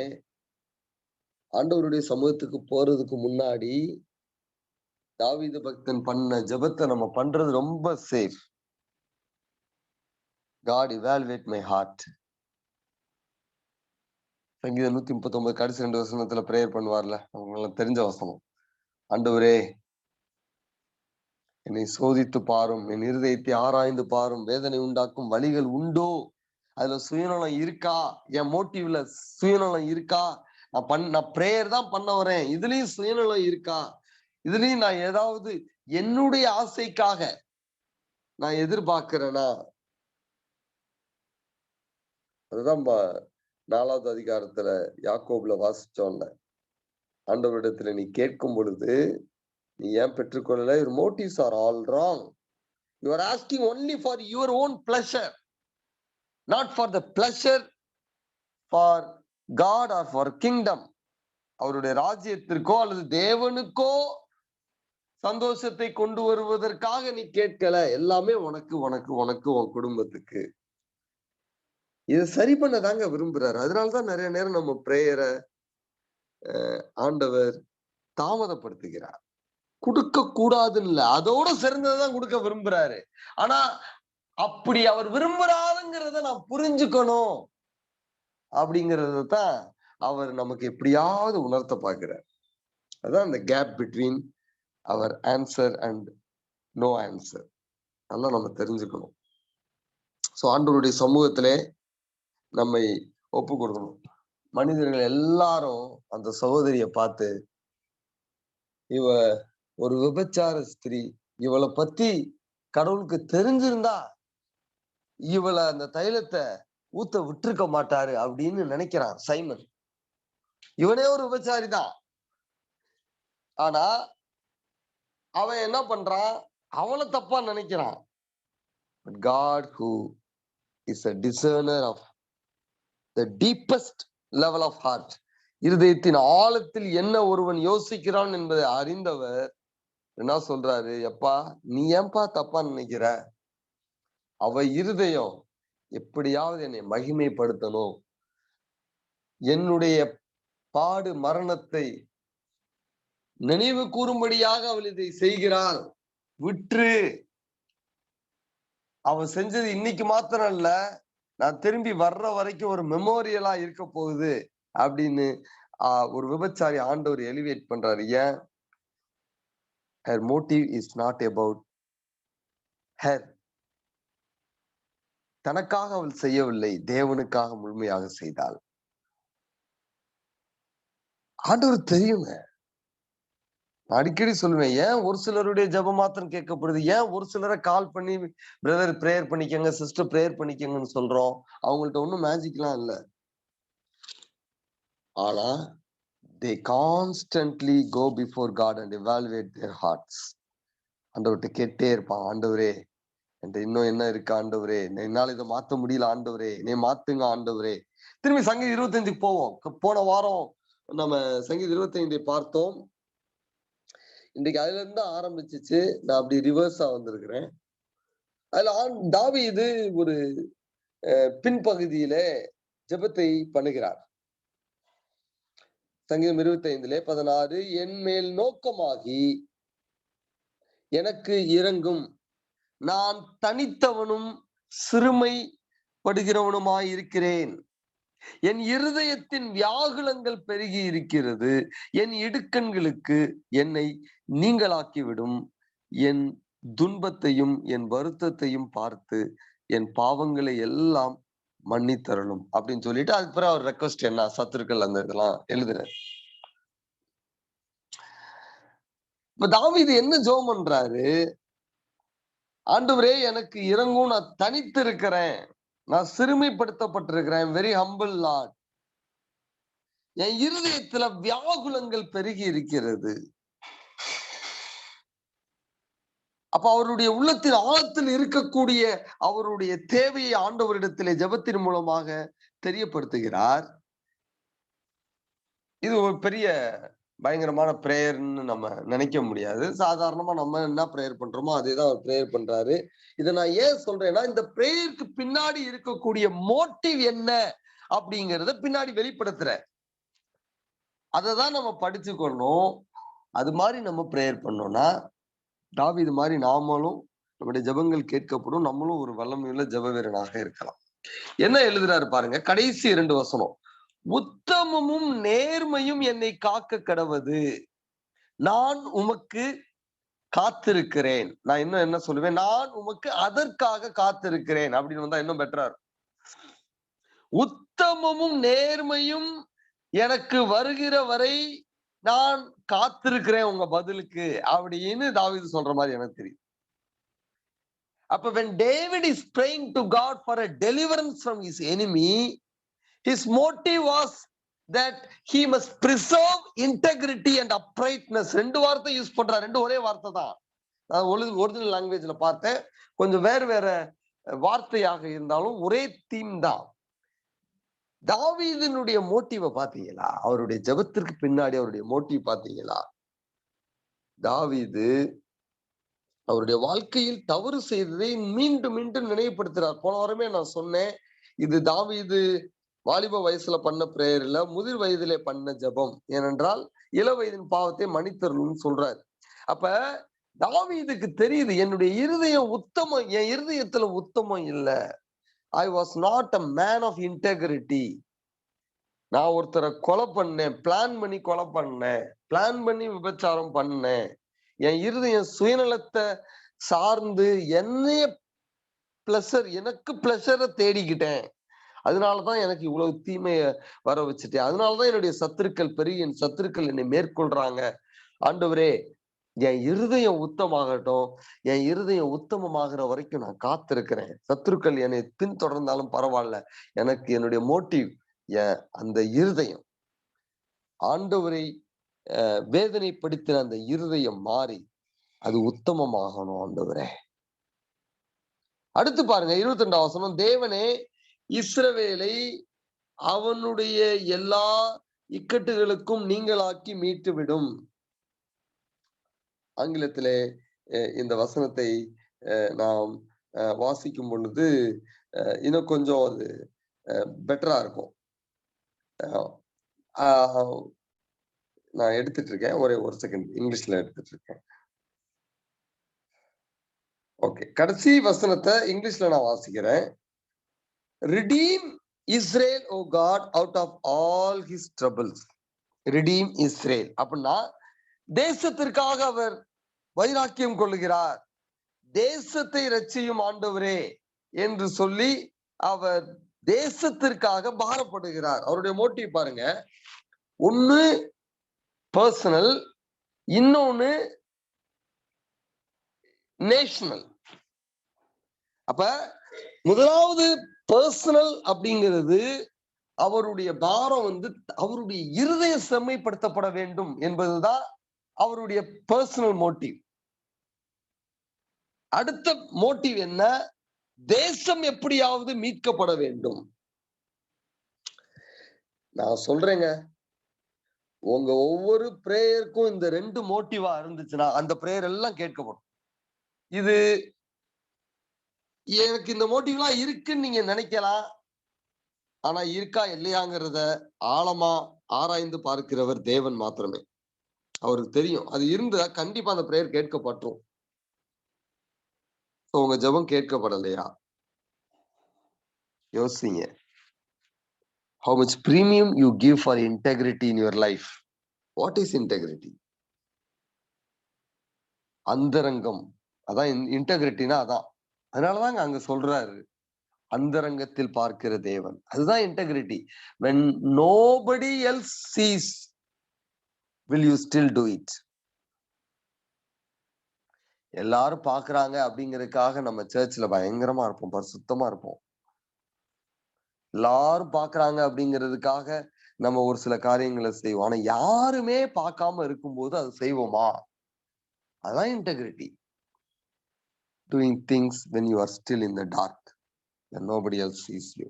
ஆண்டவருடைய சமூகத்துக்கு போறதுக்கு முன்னாடி தாவீது பக்தன் பண்ண ஜெபத்தை நம்ம பண்றது ரொம்ப safe. God evaluate my heart. சங்கீதம் 139 கடைசி 2 வசனத்துல பிரேயர் பண்ணுவார்ல, அவங்களுக்கு தெரிஞ்ச வசனம். ஆண்டவரே என்னை சோதித்து பாரும், என் இருதயத்தை ஆராய்ந்து பாரும், வேதனை உண்டாக்கும் வழிகள் உண்டோ, அதுல சுயநலம் இருக்கா, என் மோட்டிவ்ல சுயநலம் இருக்கா, நான் பிரேயர் தான் பண்ண வரேன், இதுலயும் சுயநலம் இருக்கா, இதுலயும் நான் ஏதாவது என்னுடைய ஆசைக்காக நான் எதிர்பார்க்கிறேனா. அதுதான் 4வது அதிகாரத்துல யாக்கோபுல வாசிச்சோம்ல, ஆண்டவரிடத்துல நீ கேட்கும் பொழுது நீ ஏன் பெற்றுக்கொள்ளல? your motives are all wrong. You are asking only for your own pleasure, not for the pleasure for God or for kingdom. அவருடைய ராஜ்யத்திற்கோ அல்லது தேவனுக்கோ சந்தோஷத்தை கொண்டு வருவதற்காக நீ கேட்கல. எல்லாமே உனக்கு உனக்கு உனக்கு உன் குடும்பத்துக்கு. இதை சரி பண்ணதாங்க விரும்புறாரு. அதனாலதான் நிறைய நேரம் நம்ம பிரேயரை ஆண்டவர் தாமதப்படுத்துகிறார். கொடுக்க கூடாதுன்னு இல்ல, அதோட சிறந்ததான் கொடுக்க விரும்புறாரு. ஆனா அப்படி அவர் விரும்புறாருங்கிறத நான் புரிஞ்சுக்கணும் அப்படிங்கறத தான் அவர் நமக்கு எப்படியாவது உணர்த்த பார்க்கிறார். அதான் அந்த கேப் பிட்வீன் அவர் ஆன்சர் அண்ட் நோ ஆன்சர். அதெல்லாம் நம்ம தெரிஞ்சுக்கணும். சோ ஆண்டவருடைய சமூகத்திலே நம்மை ஒப்பு கொடுக்கணும். மனிதர்கள் எல்லாரும் அந்த சகோதரிய பார்த்து, இவ ஒரு விபச்சார ஸ்திரீ, இவளை பத்தி கடவுளுக்கு தெரிஞ்சிருந்தா இவளை அந்த தைலத்தை ஊத்த விட்டுருக்க மாட்டாரு அப்படின்னு நினைக்கிறான் சைமன். இவனே ஒரு விபச்சாரி தான். ஆனா அவன் என்ன பண்றான், அவளை தப்பா நினைக்கிறான். But God who is a discerner of the deepest level of heart, இருதயத்தின் ஆழத்தில் என்ன ஒருவன் யோசிக்கிறான் என்பதை அறிந்தவர் என்ன சொல்றாரு, எப்பா நீ ஏன்பா தப்பா நினைக்கிற, அவ இருதயம் எப்படியாவது என்னை மகிமைப்படுத்தணும், என்னுடைய பாடு மரணத்தை நினைவு கூறும்படியாக அவள் இதை செய்கிறாள், விற்று. அவன் செஞ்சது இன்னைக்கு மாத்திரம் இல்ல, நான் திரும்பி வர்ற வரைக்கும் ஒரு மெமோரியலா இருக்க போகுது அப்படின்னு ஒரு விபச்சாரி ஆண்டவர் எலிவேட் பண்றாரு. ஏன்? her motive is not about her. தனக்காக அவள் செய்யவில்லை, தேவனுக்காக முழுமையாக செய்தாள். ஆண்டவர் தெரியுங்க. அடிக்கடி சொல்லுவேன், ஏன் ஒரு சிலருடைய ஜெபம் மாத்திரம் கேட்கப்படுது, ஏன் ஒரு சிலரை கால் பண்ணி பிரதர் பிரேயர் பண்ணிக்கங்க, சிஸ்டர் பிரேயர் பண்ணிக்கங்கன்னு சொல்றோம். அவங்கள்ட்ட ஒன்றும் மேஜிக்லாம் இல்லை. ஆனா they constantly go before God and evaluate their hearts. ஆண்டவர்கிட்ட கேட்டே இருப்பான், ஆண்டவரே என்கிட்ட இன்னும் என்ன இருக்கு ஆண்டவரே, என்னால இதை மாத்த முடியல ஆண்டவரே, என்னை மாத்துங்க ஆண்டவரே. திரும்பி சங்கீதம் 25 போவோம். போன வாரம் நம்ம சங்கீதம் 25 பார்த்தோம். இன்னைக்கு அதுல இருந்து ஆரம்பிச்சிச்சு, நான் அப்படி ரிவர்ஸா வந்திருக்கிறேன். அதுல தாவீது ஒரு பின்பகுதியில ஜெபத்தை பண்ணுகிறார். சங்கீதம் 25:16, என் மேல் நோக்கமாகி எனக்கு இரங்கும், நான் தனித்தவனும் சிறுமைப்படுகிறவனுமாய் இருக்கிறேன், என் இருதயத்தின் வியாகுலங்கள் பெருகி இருக்கிறது, என் இடுக்கண்களுக்கு என்னை நீங்களாக்கிவிடும், என் துன்பத்தையும் என் வருத்தத்தையும் பார்த்து என் பாவங்களை எல்லாம் மன்னித்தரணும் அப்படின்னு சொல்லிட்டு அதுக்கு பிறகு அவர் ரெக்வஸ்ட் என்ன, சத்துருக்கள் அந்த இதெல்லாம் எழுதுறாரு. இப்ப தாவீது என்ன ஜெபம் பண்றாரு, ஆண்டவரே எனக்கு இரங்கும், நான் தனித்து இருக்கிறேன், நான் சிறுமைப்படுத்தப்பட்டிருக்கிறேன், வெரி ஹம்பிள் லார்ட், என் இருதயத்துல வியாகுலங்கள் பெருகி இருக்கிறது. அப்ப அவருடைய உள்ளத்தின் ஆழத்தில் இருக்கக்கூடிய அவருடைய தேவையை ஆண்டவரிடத்திலே ஜெபத்தின் மூலமாக தெரியப்படுத்துகிறார். இது ஒரு பெரிய பயங்கரமான பிரேயர்ன்னு நம்ம நினைக்க முடியாது. சாதாரணமா நம்ம என்ன பிரேயர் பண்றோமோ அதேதான் அவர் பிரேயர் பண்றாரு. இதை நான் ஏன் சொல்றேன்னா, இந்த பிரேயருக்கு பின்னாடி இருக்கக்கூடிய மோட்டிவ் என்ன அப்படிங்கறத பின்னாடி வெளிப்படுத்துற, அததான் நம்ம படிச்சுக்கணும். அது மாதிரி நம்ம பிரேயர் பண்ணோம்னா தாவீது மாதிரி நாமளும் நம்முடைய ஜெபங்கள் கேட்கப்படும், நம்மளும் ஒரு வல்லமையுள்ள ஜெப வீரனாக இருக்கலாம். என்ன எழுதுறாரு பாருங்க, கடைசி 2 வசனம், உத்தமமும் நேர்மையும் என்னை காக்க கடவது, நான் உமக்கு காத்திருக்கிறேன். நான் இன்னும் என்ன சொல்லுவேன், நான் உமக்கு அதற்காக காத்திருக்கிறேன் அப்படின்னு வந்தா இன்னும் பெட்டரா இருக்கும். உத்தமமும் நேர்மையும் எனக்கு வருகிற வரை நான் காத்திருக்கிறேன் உங்க பதிலுக்கு அப்படின்னு தாவீது சொல்ற மாதிரி எனக்கு தெரியும். அப்ப when David is praying to God for a deliverance from his enemy, his motive was that he must preserve integrity and uprightness. 2 வார்த்தை யூஸ் பண்றார், 2 ஒரே வார்த்தை தான். நான் ஒரிஜினல் லாங்குவேஜ்ல பார்த்தேன், கொஞ்சம் வேற வார்த்தையாக இருந்தாலும் ஒரே தீம் தான். தாவீதினுடைய மோட்டிவை பாத்தீங்களா, அவருடைய ஜெபத்திற்கு பின்னாடி அவருடைய மோட்டிவ் பாத்தீங்களா? தாவீது அவருடைய வாழ்க்கையில் தவறு செய்ததை மீண்டும் மீண்டும் நினைவுபடுத்துறார். போன வாரமே நான் சொன்னேன், இது தாவீது வாலிப வயசுல பண்ண பிரேயர் இல்ல, முதிர் வயதிலே பண்ண ஜெபம். ஏனென்றால் இள வயதின் பாவத்தை மன்னித்தருள்னு சொல்றாரு. அப்ப தாவீதுக்கு தெரியுது, என்னுடைய இருதயம் உத்தமம், என் இருதயத்துல உத்தமம் இல்ல. I was not a man of integrity. நான் ஒருத்தரை கொலை பண்ணேன், பிளான் பண்ணி கொலை பண்ணேன், பிளான் பண்ணி விபச்சாரம் பண்ணேன். என் இருதயம் சுயநலத்தை சார்ந்து என்னைய எனக்கு பிளஷரை தேடிக்கிட்டேன். அதனாலதான் எனக்கு இவ்வளவு தீமைய வர வச்சுட்டேன். அதனாலதான் என்னுடைய சத்துருக்கள் பெரிய என் சத்துருக்கள் என்னை மேற்கொள்றாங்க. ஆண்டவரே, என் இருதயம் உத்தமாகட்டும். என் இருதயம் உத்தமமாகிற வரைக்கும் நான் காத்திருக்கிறேன். சத்துருக்கள் என்னை பின்தொடர்ந்தாலும் பரவாயில்ல. எனக்கு என்னுடைய மோட்டிவ் அந்த இருதயம் ஆண்டவரை வேதனைப்படுத்தின அந்த இருதயம் மாறி அது உத்தமமாகணும் ஆண்டவரே. அடுத்து பாருங்க 22ஆம் வசனம். தேவனே, இஸ்ரவேலை அவனுடைய எல்லா இக்கட்டுகளுக்கும் நீங்களாக்கி மீட்டு விடும். ஆங்கிலத்திலே இந்த வசனத்தை நாம் வாசிக்கும் பொழுது இன்னும் கொஞ்சம் அது பெட்டரா இருக்கும். நான் எடுத்துட்டு இருக்கேன். ஒரு செகண்ட், இங்கிலீஷ்ல எடுத்துட்டு இருக்கேன். ஓகே, கடைசி வசனத்தை இங்கிலீஷ்ல நான் வாசிக்கிறேன். Redeem Israel, O God, out of all his troubles. Redeem Israel அப்படின்னா தேசத்திற்காக அவர் வைராக்கியம் கொள்ளுகிறார். தேசத்தை ரட்சியும் ஆண்டவரே என்று சொல்லி அவர் தேசத்திற்காக பாரப்படுகிறார். அவருடைய மோட்டிவ் பாருங்க, ஒண்ணு பர்சனல், இன்னொன்னு நேஷனல். அப்ப முதலாவது பர்சனல் அப்படிங்கிறது அவருடைய பாரம் அவருடைய இருதய செம்மைப்படுத்தப்பட வேண்டும் என்பதுதான் அவருடைய பர்சனல் மோட்டிவ். அடுத்த மோட்டிவ் என்ன? தேசம் எப்படியாவது மீட்கப்பட வேண்டும். நான் சொல்றேங்க, உங்க ஒவ்வொரு பிரேயருக்கும் இந்த 2 மோட்டிவா இருந்துச்சுன்னா அந்த பிரேயர் எல்லாம் கேட்கப்படும். இது எனக்கு இந்த மோட்டிவ்லாம் இருக்குன்னு நீங்க நினைக்கலாம். ஆனா இருக்கா இல்லையாங்கிறத ஆழமா ஆராய்ந்து பார்க்கிறவர் தேவன் மாத்திரமே. அவருக்கு தெரியும். அது இருந்தா கண்டிப்பா அந்த பிரேயர் கேட்கப்பட்டுரும். உங்க ஜெபம் கேட்கப்படலையா? யோசிங்க. How much premium you give for integrity in your life? What is integrity? அந்தரங்கம். அதான் இன்டெகிரிட்டினா அதான். அதனாலதாங்க அங்க சொல்றாரு, அந்தரங்கத்தில் பார்க்கிற தேவன். அதுதான் integrity. When nobody else sees, will you still do it? எல்லாரும் பாக்குறாங்க அப்படிங்கறதுக்காக நம்ம சர்ச்ல பயங்கரமா இருப்போம், பரிசுத்தமா இருப்போம். எல்லாரும் பாக்குறாங்க அப்படிங்கிறதுக்காக நம்ம ஒரு சில காரியங்களை செய்வோம். ஆனா யாருமே பார்க்காம இருக்கும்போது அது செய்வோமா? அதான் integrity. Doing things when you are still in the dark, when nobody else sees you.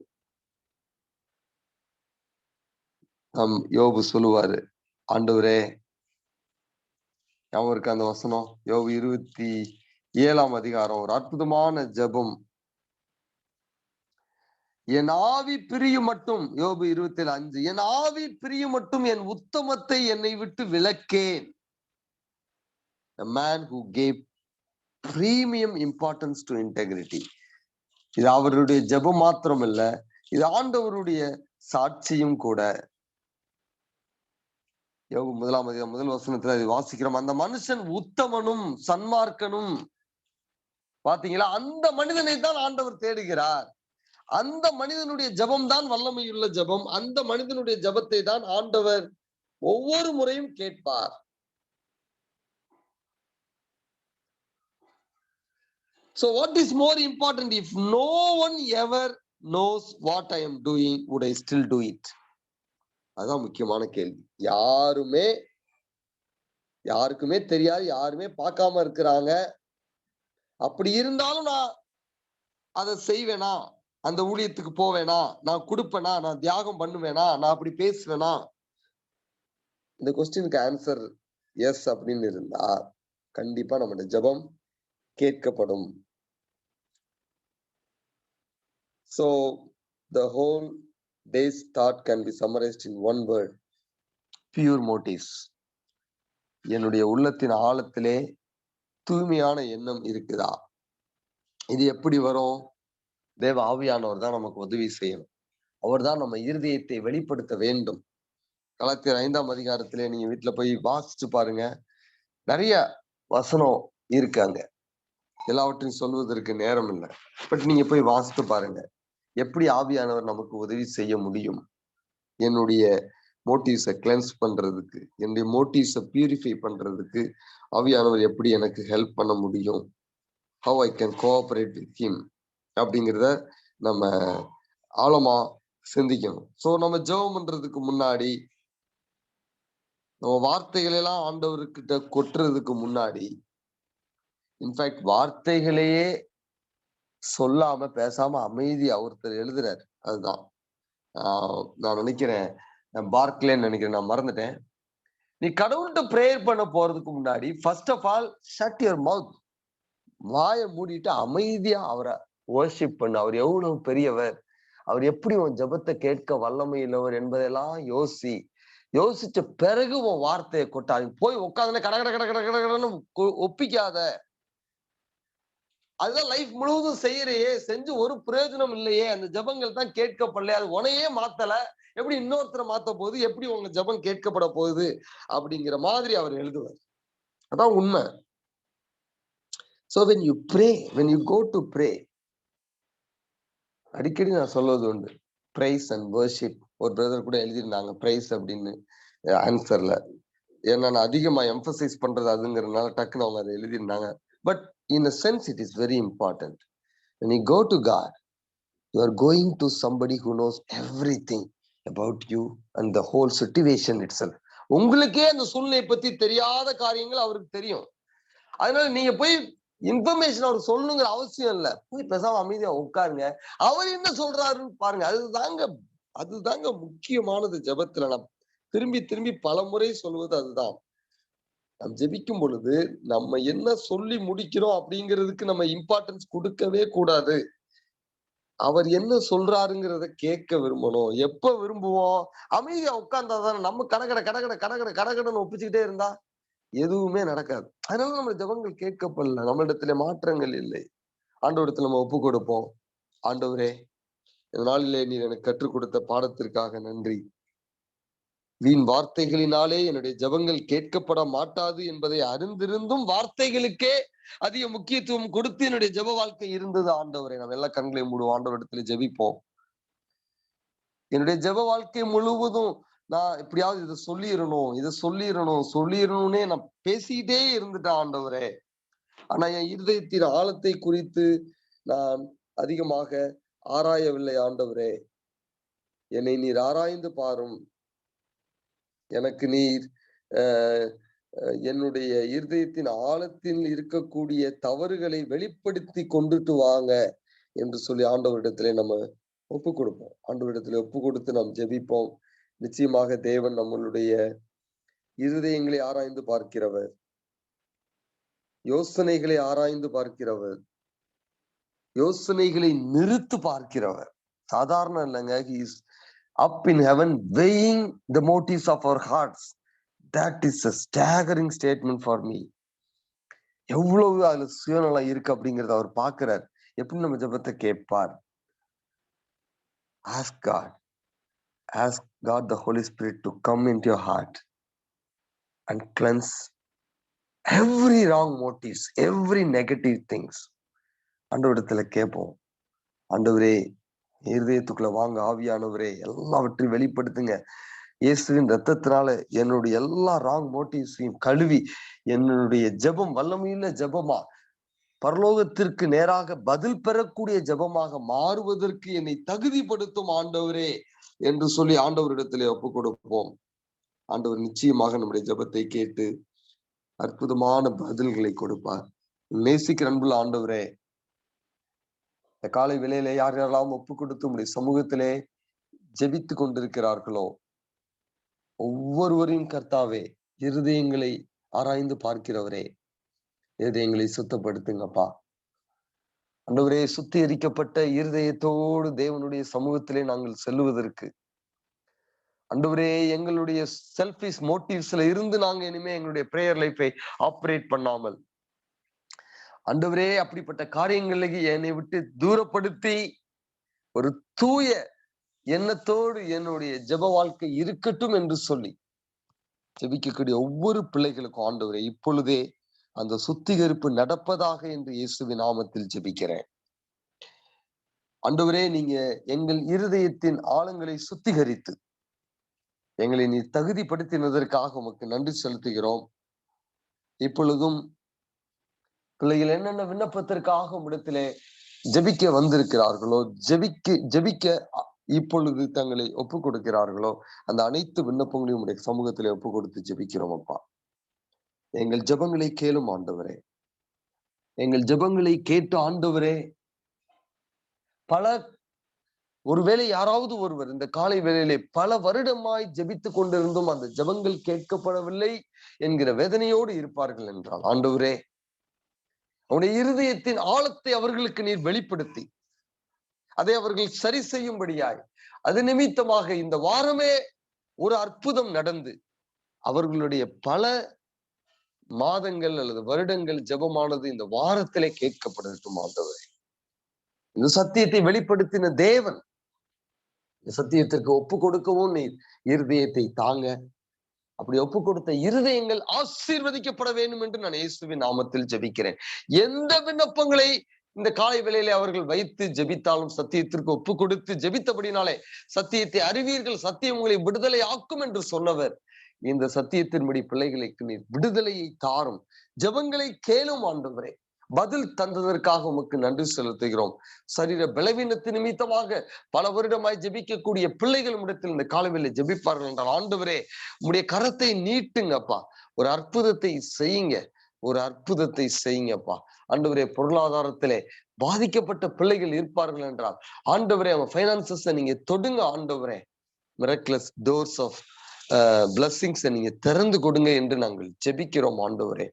யோபு சொல்லுவாரு, ஆண்டவரே, அவருக்கு அந்த வசனம் யோபு 27ஆம் அதிகாரம், ஒரு அற்புதமான ஜெபம். என் ஆவி பிரியும் மட்டும், யோபு 27:5, என் ஆவி பிரியும் மட்டும் என் உத்தமத்தை என்னை விட்டு விலக்கேன். A man who gave premium importance to integrity. இது அவருடைய ஜெபம் மாத்திரம் இல்ல, இது ஆண்டவருடைய சாட்சியும் கூட. யோபு 1ஆம் அதிகாரம் 1 வசனத்துல இது வாசிக்கிறோம். அந்த மனுஷன் உத்தமனும் சன்மார்க்கனும். பாத்தீங்களா? அந்த மனிதனை தான் ஆண்டவர் தேடுகிறார். அந்த மனிதனுடைய ஜெபம் தான் வல்லமையுள்ள ஜெபம். அந்த மனிதனுடைய ஜெபத்தை தான் ஆண்டவர் ஒவ்வொரு முறையும் கேட்பார். So what is more important? If no one ever knows what I am doing, would I still do it? அதான் முக்கியமான கேள்வி. யாருக்குமே தெரியாது, யாருமே பார்க்காம இருக்கிறாங்க. அப்படி இருந்தாலும் நான் அதை செய்வேனா? அந்த ஊழியத்துக்கு போவேனா? நான் கொடுப்பேனா? நான் தியாகம் பண்ணுவேனா? நான் அப்படி பேசுவேனா? இந்த கொஸ்டினுக்கு ஆன்சர் எஸ் அப்படின்னு இருந்தா கண்டிப்பா நம்முடைய ஜெபம் கேட்கப்படும். So the whole day's thought can be summarized in one word: pure motives. என்னுடைய உள்ளத்தின் ஆழத்திலே தூய்மையான எண்ணம் இருக்குதா? இது எப்படி வரும்? தேவ ஆவியானவர் தான் நமக்கு உதவி செய்யணும். அவர் தான் நம்ம இருதயத்தை வெளிப்படுத்த வேண்டும். கலாத்தியர் 5ஆம் அதிகாரத்திலே நீங்க வீட்டுல போய் வாசிச்சு பாருங்க. நிறைய வசனம் இருக்கு அங்க. எல்லாவற்றையும் சொல்வதற்கு நேரம் இல்லை. பட் நீங்க போய் வாசித்து பாருங்க. எப்படி ஆவியானவர் நமக்கு உதவி செய்ய முடியும்? என்னுடைய மோட்டிவ்ஸை கிளென்ஸ் பண்றதுக்கு, என்னுடைய மோட்டிவ்ஸை பியூரிஃபை பண்றதுக்கு ஆவியானவர் எப்படி எனக்கு ஹெல்ப் பண்ண முடியும்? How I can cooperate with him அப்படிங்கிறத நம்ம ஆழமா சிந்திக்கணும். ஸோ நம்ம ஜெபம் பண்றதுக்கு முன்னாடி, நம்ம வார்த்தைகள் எல்லாம் ஆண்டவர்கிட்ட கொட்டுறதுக்கு முன்னாடி, இன்ஃபேக்ட் வார்த்தைகளையே சொல்லாம பேசாம அமைதியா ஒருத்தர் எழுதுறாரு. அதுதான் நான் நினைக்கிறேன், பார்க்லேன்னு நினைக்கிறேன், நான் மறந்துட்டேன். நீ கடவுள்கிட்ட பிரேயர் பண்ண போறதுக்கு முன்னாடி first of all shut your mouth. வாயை மூடிட்டு அமைதியா அவரை வர்ஷிப் பண்ணு. அவர் எவ்வளவு பெரியவர், அவர் எப்படி உன் ஜெபத்தை கேட்க வல்லமை உள்ளவர் என்பதெல்லாம் யோசிச்ச பிறகு உன் வார்த்தையை கொட்டாது. போய் உட்காந்து கட கட கட கட கடன்னு ஒப்பிக்காத. அதுதான் லைஃப் முழுவதும் செய்யறையே, செஞ்சு ஒரு பிரயோஜனம் இல்லையே, அந்த ஜெபங்கள் தான் கேட்கப்படல, அது உனையே மாத்தல, எப்படி இன்னொருத்தரை மாத்த போகுது, எப்படி உங்க ஜெபம் கேட்கப்பட போகுது அப்படிங்கிற மாதிரி அவர் எழுதுவார். அதான் உண்மை. So when you pray, when you go to pray, அடிக்கடி நான் சொல்வது உண்டு, பிரைஸ் அண்ட் வர்ஷிப். ஒரு பிரதர் கூட எழுதியிருந்தாங்க பிரைஸ் அப்படின்னு ஆன்சர்ல. ஏன்னா நான் அதிகமா எம்பசைஸ் பண்றது அதுங்கிறதுனால டக்குன்னு அவங்க அதை எழுதியிருந்தாங்க. But in a sense it is very important. When you go to God, you are going to somebody who knows everything about you and the whole situation itself. உங்களுக்கே அந்த சூழ்நிலை பத்தி தெரியாத காரியங்கள் அவருக்கு தெரியும். அதனால நீங்க போய் இன்ஃபர்மேஷன் அவர் சொல்லணுங்கிற அவசியம் இல்லை. போய் பேசாம அமைதியா உட்காருங்க, அவர் என்ன சொல்றாருன்னு பாருங்க. அதுதாங்க முக்கியமானது ஜெபத்துல. நான் திரும்பி பல முறை சொல்வது அதுதான். நாம் ஜெபிக்கும் பொழுது நம்ம என்ன சொல்லி முடிக்கிறோம் அப்படிங்கிறதுக்கு நம்ம இம்பார்ட்டன்ஸ் கொடுக்கவே கூடாது. அவர் என்ன சொல்றாருங்கிறத கேட்க விரும்பணும். எப்ப விரும்புவோம்? அமைதியா உட்கார்ந்தாதானே. நம்ம கடகடன்னு ஒப்பிச்சுக்கிட்டே இருந்தா எதுவுமே நடக்காது. அதனால நம்ம ஜெபங்கள் கேட்கப்படல, நம்மளிடத்துல மாற்றங்கள் இல்லை. ஆண்டவரிடத்துல நம்ம ஒப்பு கொடுப்போம். ஆண்டவரே, இந்த நாளிலே நீர் எனக்கு கற்றுக் கொடுத்த பாடத்திற்காக நன்றி. வீண் வார்த்தைகளினாலே என்னுடைய ஜெபங்கள் கேட்கப்பட மாட்டாது என்பதை அறிந்திருந்தும் வார்த்தைகளுக்கே அதிக முக்கியத்துவம் கொடுத்து என்னுடைய ஜெப வாழ்க்கை இருந்தது. ஆண்டவரே, நம்ம எல்லா கண்களையும் மூடுவோம், ஆண்டவரிடத்துல ஜெபிப்போம். என்னுடைய ஜெப வாழ்க்கை முழுவதும் நான் எப்படியாவது இதை சொல்லிடணும்னே நான் பேசிக்கிட்டே இருந்துட்டேன் ஆண்டவரே. ஆனா என் இருதயத்தின் ஆழத்தை குறித்து நான் அதிகமாக ஆராயவில்லை. ஆண்டவரே, என்னை நீர் ஆராய்ந்து பாரும். எனக்கு நீர் என்னுடைய இருதயத்தின் ஆழத்தில் இருக்கக்கூடிய தவறுகளை வெளிப்படுத்தி கொண்டுட்டு வாங்க என்று சொல்லி ஆண்டவரிடத்திலே நம்ம ஒப்பு கொடுப்போம். ஆண்டவரிடத்திலே ஒப்பு கொடுத்து நாம் ஜெபிப்போம். நிச்சயமாக தேவன் நம்மளுடைய இருதயங்களை ஆராய்ந்து பார்க்கிறவர், யோசனைகளை ஆராய்ந்து பார்க்கிறவர், யோசனைகளை நிறுத்து பார்க்கிறவர். சாதாரண இல்லைங்க. He is up in heaven weighing the motives of our hearts. That is a staggering statement for me. எவ்வளவு அதுல சுயநலம் இருக்கு அப்படிங்கறத அவர் பார்க்கிறார். எப்படி நம்ம ஜெபத்தை கேட்பார்? Ask God the Holy Spirit to come into your heart and cleanse every wrong motives, every negative things. ஆண்டவரிடத்துல கேட்போம். ஆண்டவரே, இருதயத்துக்குள்ள வாங்க, ஆவியானவரே, எல்லாவற்றையும் வெளிப்படுத்துங்க. இயேசுவின் ரத்தத்தினால என்னுடைய எல்லா ராங் மோட்டிவ்ஸையும் கழுவி என்னுடைய ஜெபம் வல்லமையுள்ள ஜெபமா, பரலோகத்திற்கு நேராக பதில் பெறக்கூடிய ஜெபமாக மாறுவதற்கு என்னை தகுதிப்படுத்தும் ஆண்டவரே என்று சொல்லி ஆண்டவரிடத்திலே ஒப்பு கொடுப்போம். ஆண்டவர் நிச்சயமாக நம்முடைய ஜெபத்தை கேட்டு அற்புதமான பதில்களை கொடுப்பார். நேசிக்கிற அன்புள்ள ஆண்டவரே, இந்த காலை வேளையிலே யாரெல்லாம் ஒப்பு கொடுத்து உம்முடைய சமூகத்திலே ஜெபித்து கொண்டிருக்கிறார்களோ ஒவ்வொருவரையும் கர்த்தாவே, இருதயங்களை ஆராய்ந்து பார்க்கிறவரே, இருதயங்களை சுத்தப்படுத்துங்கப்பா. ஆண்டவரே, சுத்திகரிக்கப்பட்ட இருதயத்தோடு தேவனுடைய சமூகத்திலே நாங்கள் செல்லுவதற்கு ஆண்டவரே, எங்களுடைய செல்ஃபிஷ் மோட்டிவ்ஸ்ல இருந்து நாங்க இனிமே எங்களுடைய பிரேயர் லைஃபை ஆப்ரேட் பண்ணாமல், ஆண்டவரே அப்படிப்பட்ட காரியங்களுக்கு என்னை விட்டு தூரப்படுத்தி ஒரு தூய எண்ணத்தோடு என்னுடைய ஜெப வாழ்க்கை இருக்கட்டும் என்று சொல்லி ஜெபிக்கக்கூடிய ஒவ்வொரு பிள்ளைகளுக்கும் ஆண்டவரே இப்பொழுதே அந்த சுத்திகரிப்பு நடப்பதாக என்று இயேசுவின் நாமத்தில் ஜெபிக்கிறேன். ஆண்டவரே, நீங்க எங்கள் இருதயத்தின் ஆழங்களை சுத்திகரித்து எங்களை நீ தகுதிப்படுத்தினதற்காக உமக்கு நன்றி செலுத்துகிறோம். இப்பொழுதும் பிள்ளைகள் என்னென்ன விண்ணப்பத்திற்காக உம்மிடத்திலே ஜெபிக்க வந்திருக்கிறார்களோ, ஜெபிக்க இப்பொழுது தங்களை ஒப்பு கொடுக்கிறார்களோ, அந்த அனைத்து விண்ணப்பங்களையும் உடைய சமூகத்திலே ஒப்பு கொடுத்து ஜெபிக்கிறோம் அப்பா. எங்கள் ஜெபங்களை கேளும் ஆண்டவரே. எங்கள் ஜெபங்களை கேட்டு ஆண்டவரே, பல ஒருவேளை யாராவது ஒருவர் இந்த காலை வேளையிலே பல வருடமாய் ஜெபித்துக் கொண்டிருந்தும் அந்த ஜெபங்கள் கேட்கப்படவில்லை என்கிற வேதனையோடு இருப்பார்கள் என்றால், ஆண்டவரே, அவனுடைய இருதயத்தின் ஆழத்தை அவர்களுக்கு நீர் வெளிப்படுத்தி அதை அவர்கள் சரி செய்யும்படியாய், அது நிமித்தமாக இந்த வாரமே ஒரு அற்புதம் நடந்து அவர்களுடைய பல மாதங்கள் அல்லது வருடங்கள் ஜெபமானது இந்த வாரத்திலே கேட்கப்படட்டும் ஆண்டவரே. இந்த சத்தியத்தை வெளிப்படுத்தின தேவன் இந்த சத்தியத்திற்கு ஒப்பு கொடுக்கவும் நீர் இருதயத்தை தாங்க. அப்படி ஒப்பு கொடுத்த இருதயங்கள் ஆசீர்வதிக்கப்பட வேண்டும் என்று நான் இயேசுவின் நாமத்தில் ஜெபிக்கிறேன். எந்த விண்ணப்பங்களை இந்த காலை வேளையிலே அவர்கள் வைத்து ஜெபித்தாலும் சத்தியத்திற்கு ஒப்பு கொடுத்து ஜெபித்தபடினாலே சத்தியத்தை அறிவீர்கள், சத்தியம் உங்களை விடுதலை ஆக்கும் என்று சொன்னவர், இந்த சத்தியத்தின்படி பிள்ளைகளுக்கு நீர் விடுதலையை தாரும். ஜெபங்களை கேளும் ஆண்டவரே. பதில் தந்ததற்காக உமக்கு நன்றி செலுத்துகிறோம். சரீர பலவீனத்து நிமித்தமாக பல வருடமாய் ஜெபிக்கக்கூடிய பிள்ளைகள் இடத்தில் இந்த காலவெளியில ஜெபிப்பார்கள் என்றால், ஆண்டவரே, உம்முடைய கரத்தை நீட்டுங்கப்பா, ஒரு அற்புதத்தை செய்யுங்க, ஒரு அற்புதத்தை செய்யுங்கப்பா. ஆண்டவரே, பொருளாதாரத்திலே பாதிக்கப்பட்ட பிள்ளைகள் இருப்பார்கள் என்றால், ஆண்டவரே, அவன் பைனான்சஸ் நீங்க தொடுங்க ஆண்டவரே. மிரக்லஸ் டோர்ஸ் ஆஃப் பிளஸ்ஸிங்ஸை நீங்க திறந்து கொடுங்க என்று நாங்கள் ஜெபிக்கிறோம் ஆண்டவரே.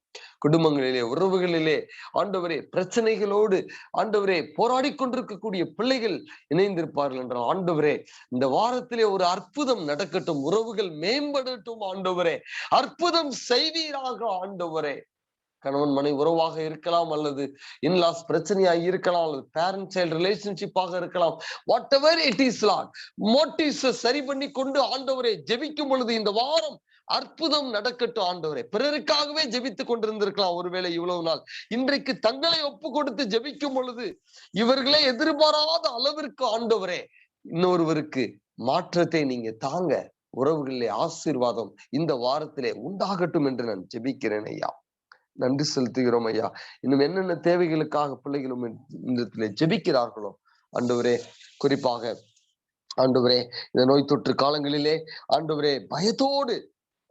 குடும்பங்களிலே, உறவுகளிலே ஆண்டவரே, பிரச்சனைகளோடு ஆண்டவரே போராடி கொண்டிருக்கக்கூடிய பிள்ளைகள் இணைந்திருப்பார்கள் என்றால், ஆண்டவரே, இந்த வாரத்திலே ஒரு அற்புதம் நடக்கட்டும், உறவுகள் மேம்படட்டும் ஆண்டவரே, அற்புதம் செய்வீராக ஆண்டவரே. கணவன் மனை உறவாக இருக்கலாம், அல்லது இன்லாஸ் பிரச்சனையாக இருக்கலாம், அல்லது பேரண்ட் சைல்ட் ரிலேஷன்ஷிப்பாக இருக்கலாம். What ever it is Lord, motives சரி பண்ணி கொண்டு ஆண்டவரே ஜெபிக்கும் பொழுது இந்த வாரம் அற்புதம் நடக்கட்டும் ஆண்டவரே. பிறருக்காகவே ஜெபித்துக் கொண்டிருந்திருக்கலாம் ஒருவேளை இவ்வளவு நாள். இன்றைக்கு தங்களை ஒப்பு கொடுத்து ஜெபிக்கும் பொழுது இவர்களே எதிர்பாராத அளவிற்கு ஆண்டவரே இன்னொருவருக்கு மாற்றத்தை நீங்க தாங்க. உறவுகளிலே ஆசீர்வாதம் இந்த வாரத்திலே உண்டாகட்டும் என்று நான் ஜெபிக்கிறேன் ஐயா. நன்றி செலுத்துகிறோம் ஐயா. இன்னும் என்னென்ன தேவைகளுக்காக பிள்ளைகளும் இந்த ஜெபிக்கிறார்களோ ஆண்டவரே, குறிப்பாக ஆண்டவரே, இந்த நோய் தொற்று காலங்களிலே ஆண்டவரே பயத்தோடு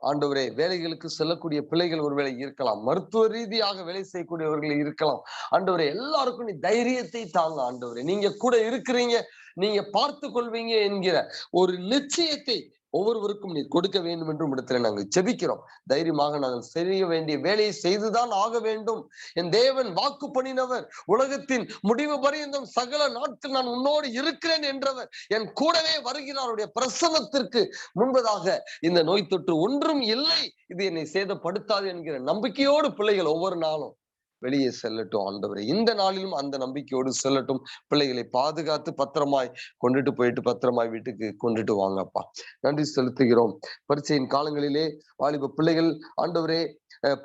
ஆண்டவரே வேலைகளுக்கு செல்லக்கூடிய பிள்ளைகள் ஒருவேளை இருக்கலாம், மருத்துவ ரீதியாக வேலை செய்யக்கூடியவர்கள் இருக்கலாம். ஆண்டவரே, எல்லாருக்கும் நீ தைரியத்தை தாங்க ஆண்டவரே. நீங்க கூட இருக்கிறீங்க, நீங்க பார்த்து கொள்வீங்க என்கிற ஒரு நிச்சயத்தை ஒவ்வொருவருக்கும் நீ கொடுக்க வேண்டும் என்றும் இடத்துல நாங்கள் ஜெபிக்கிறோம். தைரியமாக நாங்கள் செய்ய வேண்டிய வேலையை செய்துதான் ஆக வேண்டும். என் தேவன் வாக்கு பண்ணினவர், உலகத்தின் முடிவு பரியந்தம் சகல நாட்கள் நான் உன்னோடு இருக்கிறேன் என்றவர் என் கூடவே வருகிறாருடைய பிரசன்னத்திற்கு முன்பதாக இந்த நோய் தொற்று ஒன்றும் இல்லை, இது என்னை சேதப்படுத்தாது என்கிற நம்பிக்கையோடு பிள்ளைகள் ஒவ்வொரு நாளும் வெளியே செல்லட்டும் ஆண்டவரே. இந்த நாளிலும் அந்த நம்பிக்கையோடு செல்லட்டும். பிள்ளைகளை பாதுகாத்து பத்திரமாய் கொண்டுட்டு போயிட்டு பத்திரமாய் வீட்டுக்கு கொண்டுட்டு வாங்கப்பா. நன்றி செலுத்துகிறோம். பரீட்சையின் காலங்களிலே வாலிப பிள்ளைகள் ஆண்டவரே,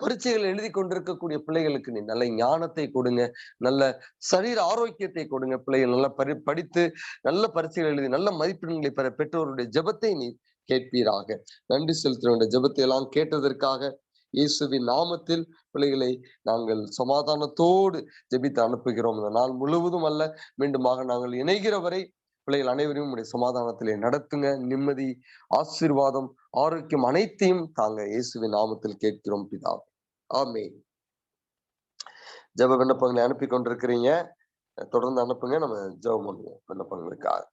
பரீட்சைகள் எழுதி கொண்டிருக்கக்கூடிய பிள்ளைகளுக்கு நீ நல்ல ஞானத்தை கொடுங்க, நல்ல சரீர ஆரோக்கியத்தை கொடுங்க. பிள்ளைகள் நல்லா படித்து நல்ல பரீட்சைகள் எழுதி நல்ல மதிப்பெண்களை பெற பெற்றோருடைய ஜெபத்தை நீ கேட்பீராக. நன்றி செலுத்துகிற ஜெபத்தை எல்லாம் கேட்டதற்காக இயேசுவின் நாமத்தில் பிள்ளைகளை நாங்கள் சமாதானத்தோடு ஜெபித்து அனுப்புகிறோம். இந்த நாள் முழுவதும் அல்ல, மீண்டுமாக நாங்கள் இணைகிற வரை பிள்ளைகள் அனைவரையும் உடைய சமாதானத்திலே நடத்துங்க. நிம்மதி, ஆசீர்வாதம், ஆரோக்கியம் அனைத்தையும் தாங்க இயேசுவின் நாமத்தில் கேட்கிறோம் பிதாவே. ஆமென். ஜெப விண்ணப்பங்களை அனுப்பி கொண்டிருக்கிறீங்க, தொடர்ந்து அனுப்புங்க. நம்ம ஜெபம் பண்ணுவோம் விண்ணப்பங்களுக்காக.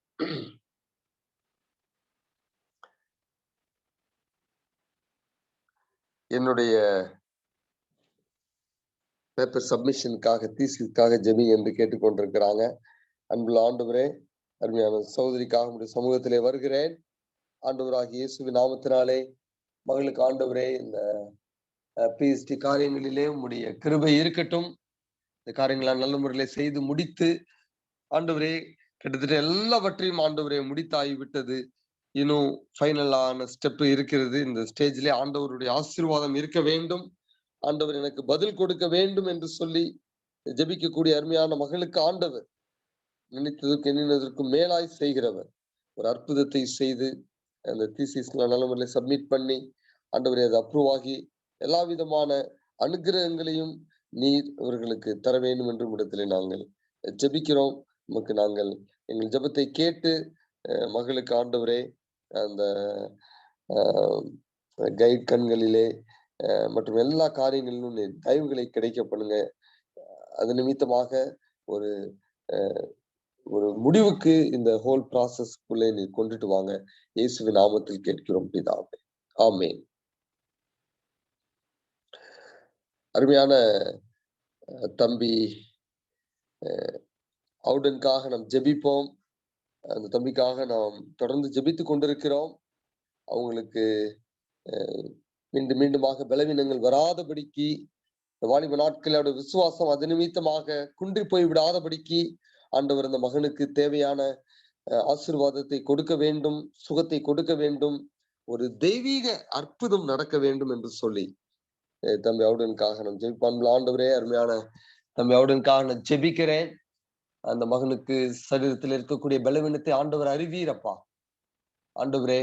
என்னுடைய பேப்பர் சப்மிஷனுக்காக தீசிற்காக ஜெபி என்று கேட்டுக்கொண்டிருக்கிறாங்க. அன்புள்ள ஆண்டவரே, அருமையான சகோதரிக்காக உடைய சமூகத்திலே வருகிறேன். ஆண்டவராகிய இயேசுவின் நாமத்தினாலே மகளுக்கு ஆண்டவரே இந்த பிஎஸ்டி காரியங்களிலே உம்முடைய கிருபை இருக்கட்டும். இந்த காரியங்களை நல்ல முறையில செய்து முடித்து ஆண்டவரே கிட்டத்தட்ட எல்லாவற்றையும் ஆண்டவரே முடித்தாகிவிட்டது. இன்னும் ஃபைனலான ஸ்டெப் இருக்கிறது. இந்த ஸ்டேஜ்ல ஆண்டவருடைய ஆசீர்வாதம் இருக்க வேண்டும், ஆண்டவர் எனக்கு பதில் கொடுக்க வேண்டும் என்று சொல்லி ஜெபிக்கக்கூடிய அருமையான மகளுக்கு ஆண்டவர் நினைத்ததற்கு எண்ணினதற்கும் மேலாய் செய்கிறவர். ஒரு அற்புதத்தை செய்து அந்த தீசிஸ்ல நல்ல முறையில் சப்மிட் பண்ணி ஆண்டவரே அது அப்ரூவ் ஆகி எல்லா விதமான அனுகிரகங்களையும் நீர் இவர்களுக்கு தர வேண்டும் என்று இடத்திலே நாங்கள் ஜெபிக்கிறோம். நமக்கு நாங்கள் எங்கள் ஜெபத்தை கேட்டு மகளுக்கு ஆண்டவரே அந்த கைட் கண்களிலே மற்றும் எல்லா காரியங்களிலும் நீர் தயவுகளை கிடைக்க பண்ணுங்க. அது நிமித்தமாக ஒரு ஒரு முடிவுக்கு இந்த ஹோல் ப்ராசஸ்க்குள்ளே நீர் கொண்டுட்டு வாங்க. இயேசுவின் நாமத்தில் கேட்கிறோம் பிதாவே, ஆமென். அருமையான தம்பி அவுடனுக்காக நாம் ஜெபிப்போம். அந்த தம்பிக்காக நாம் தொடர்ந்து ஜெபித்துக் கொண்டிருக்கிறோம். அவங்களுக்கு மீண்டும் மீண்டுமாக பலவீனங்கள் வராதபடிக்கு வாலிப நாட்களோட விசுவாசம் அது நிமித்தமாக குன்றி போய் விடாதபடிக்கு ஆண்டவர் அந்த மகனுக்கு தேவையான ஆசீர்வாதத்தை கொடுக்க வேண்டும், சுகத்தை கொடுக்க வேண்டும், ஒரு தெய்வீக அற்புதம் நடக்க வேண்டும் என்று சொல்லி தம்பி அவுடனுக்காக நான் ஜெபிப்பான். ஆண்டவரே, அருமையான தம்பி அவுடனுக்காக நான் ஜெபிக்கிறேன். அந்த மகனுக்கு சரீரத்தில் இருக்கக்கூடிய பலவீனத்தை ஆண்டவர் அறிவீரப்பா. ஆண்டவரே,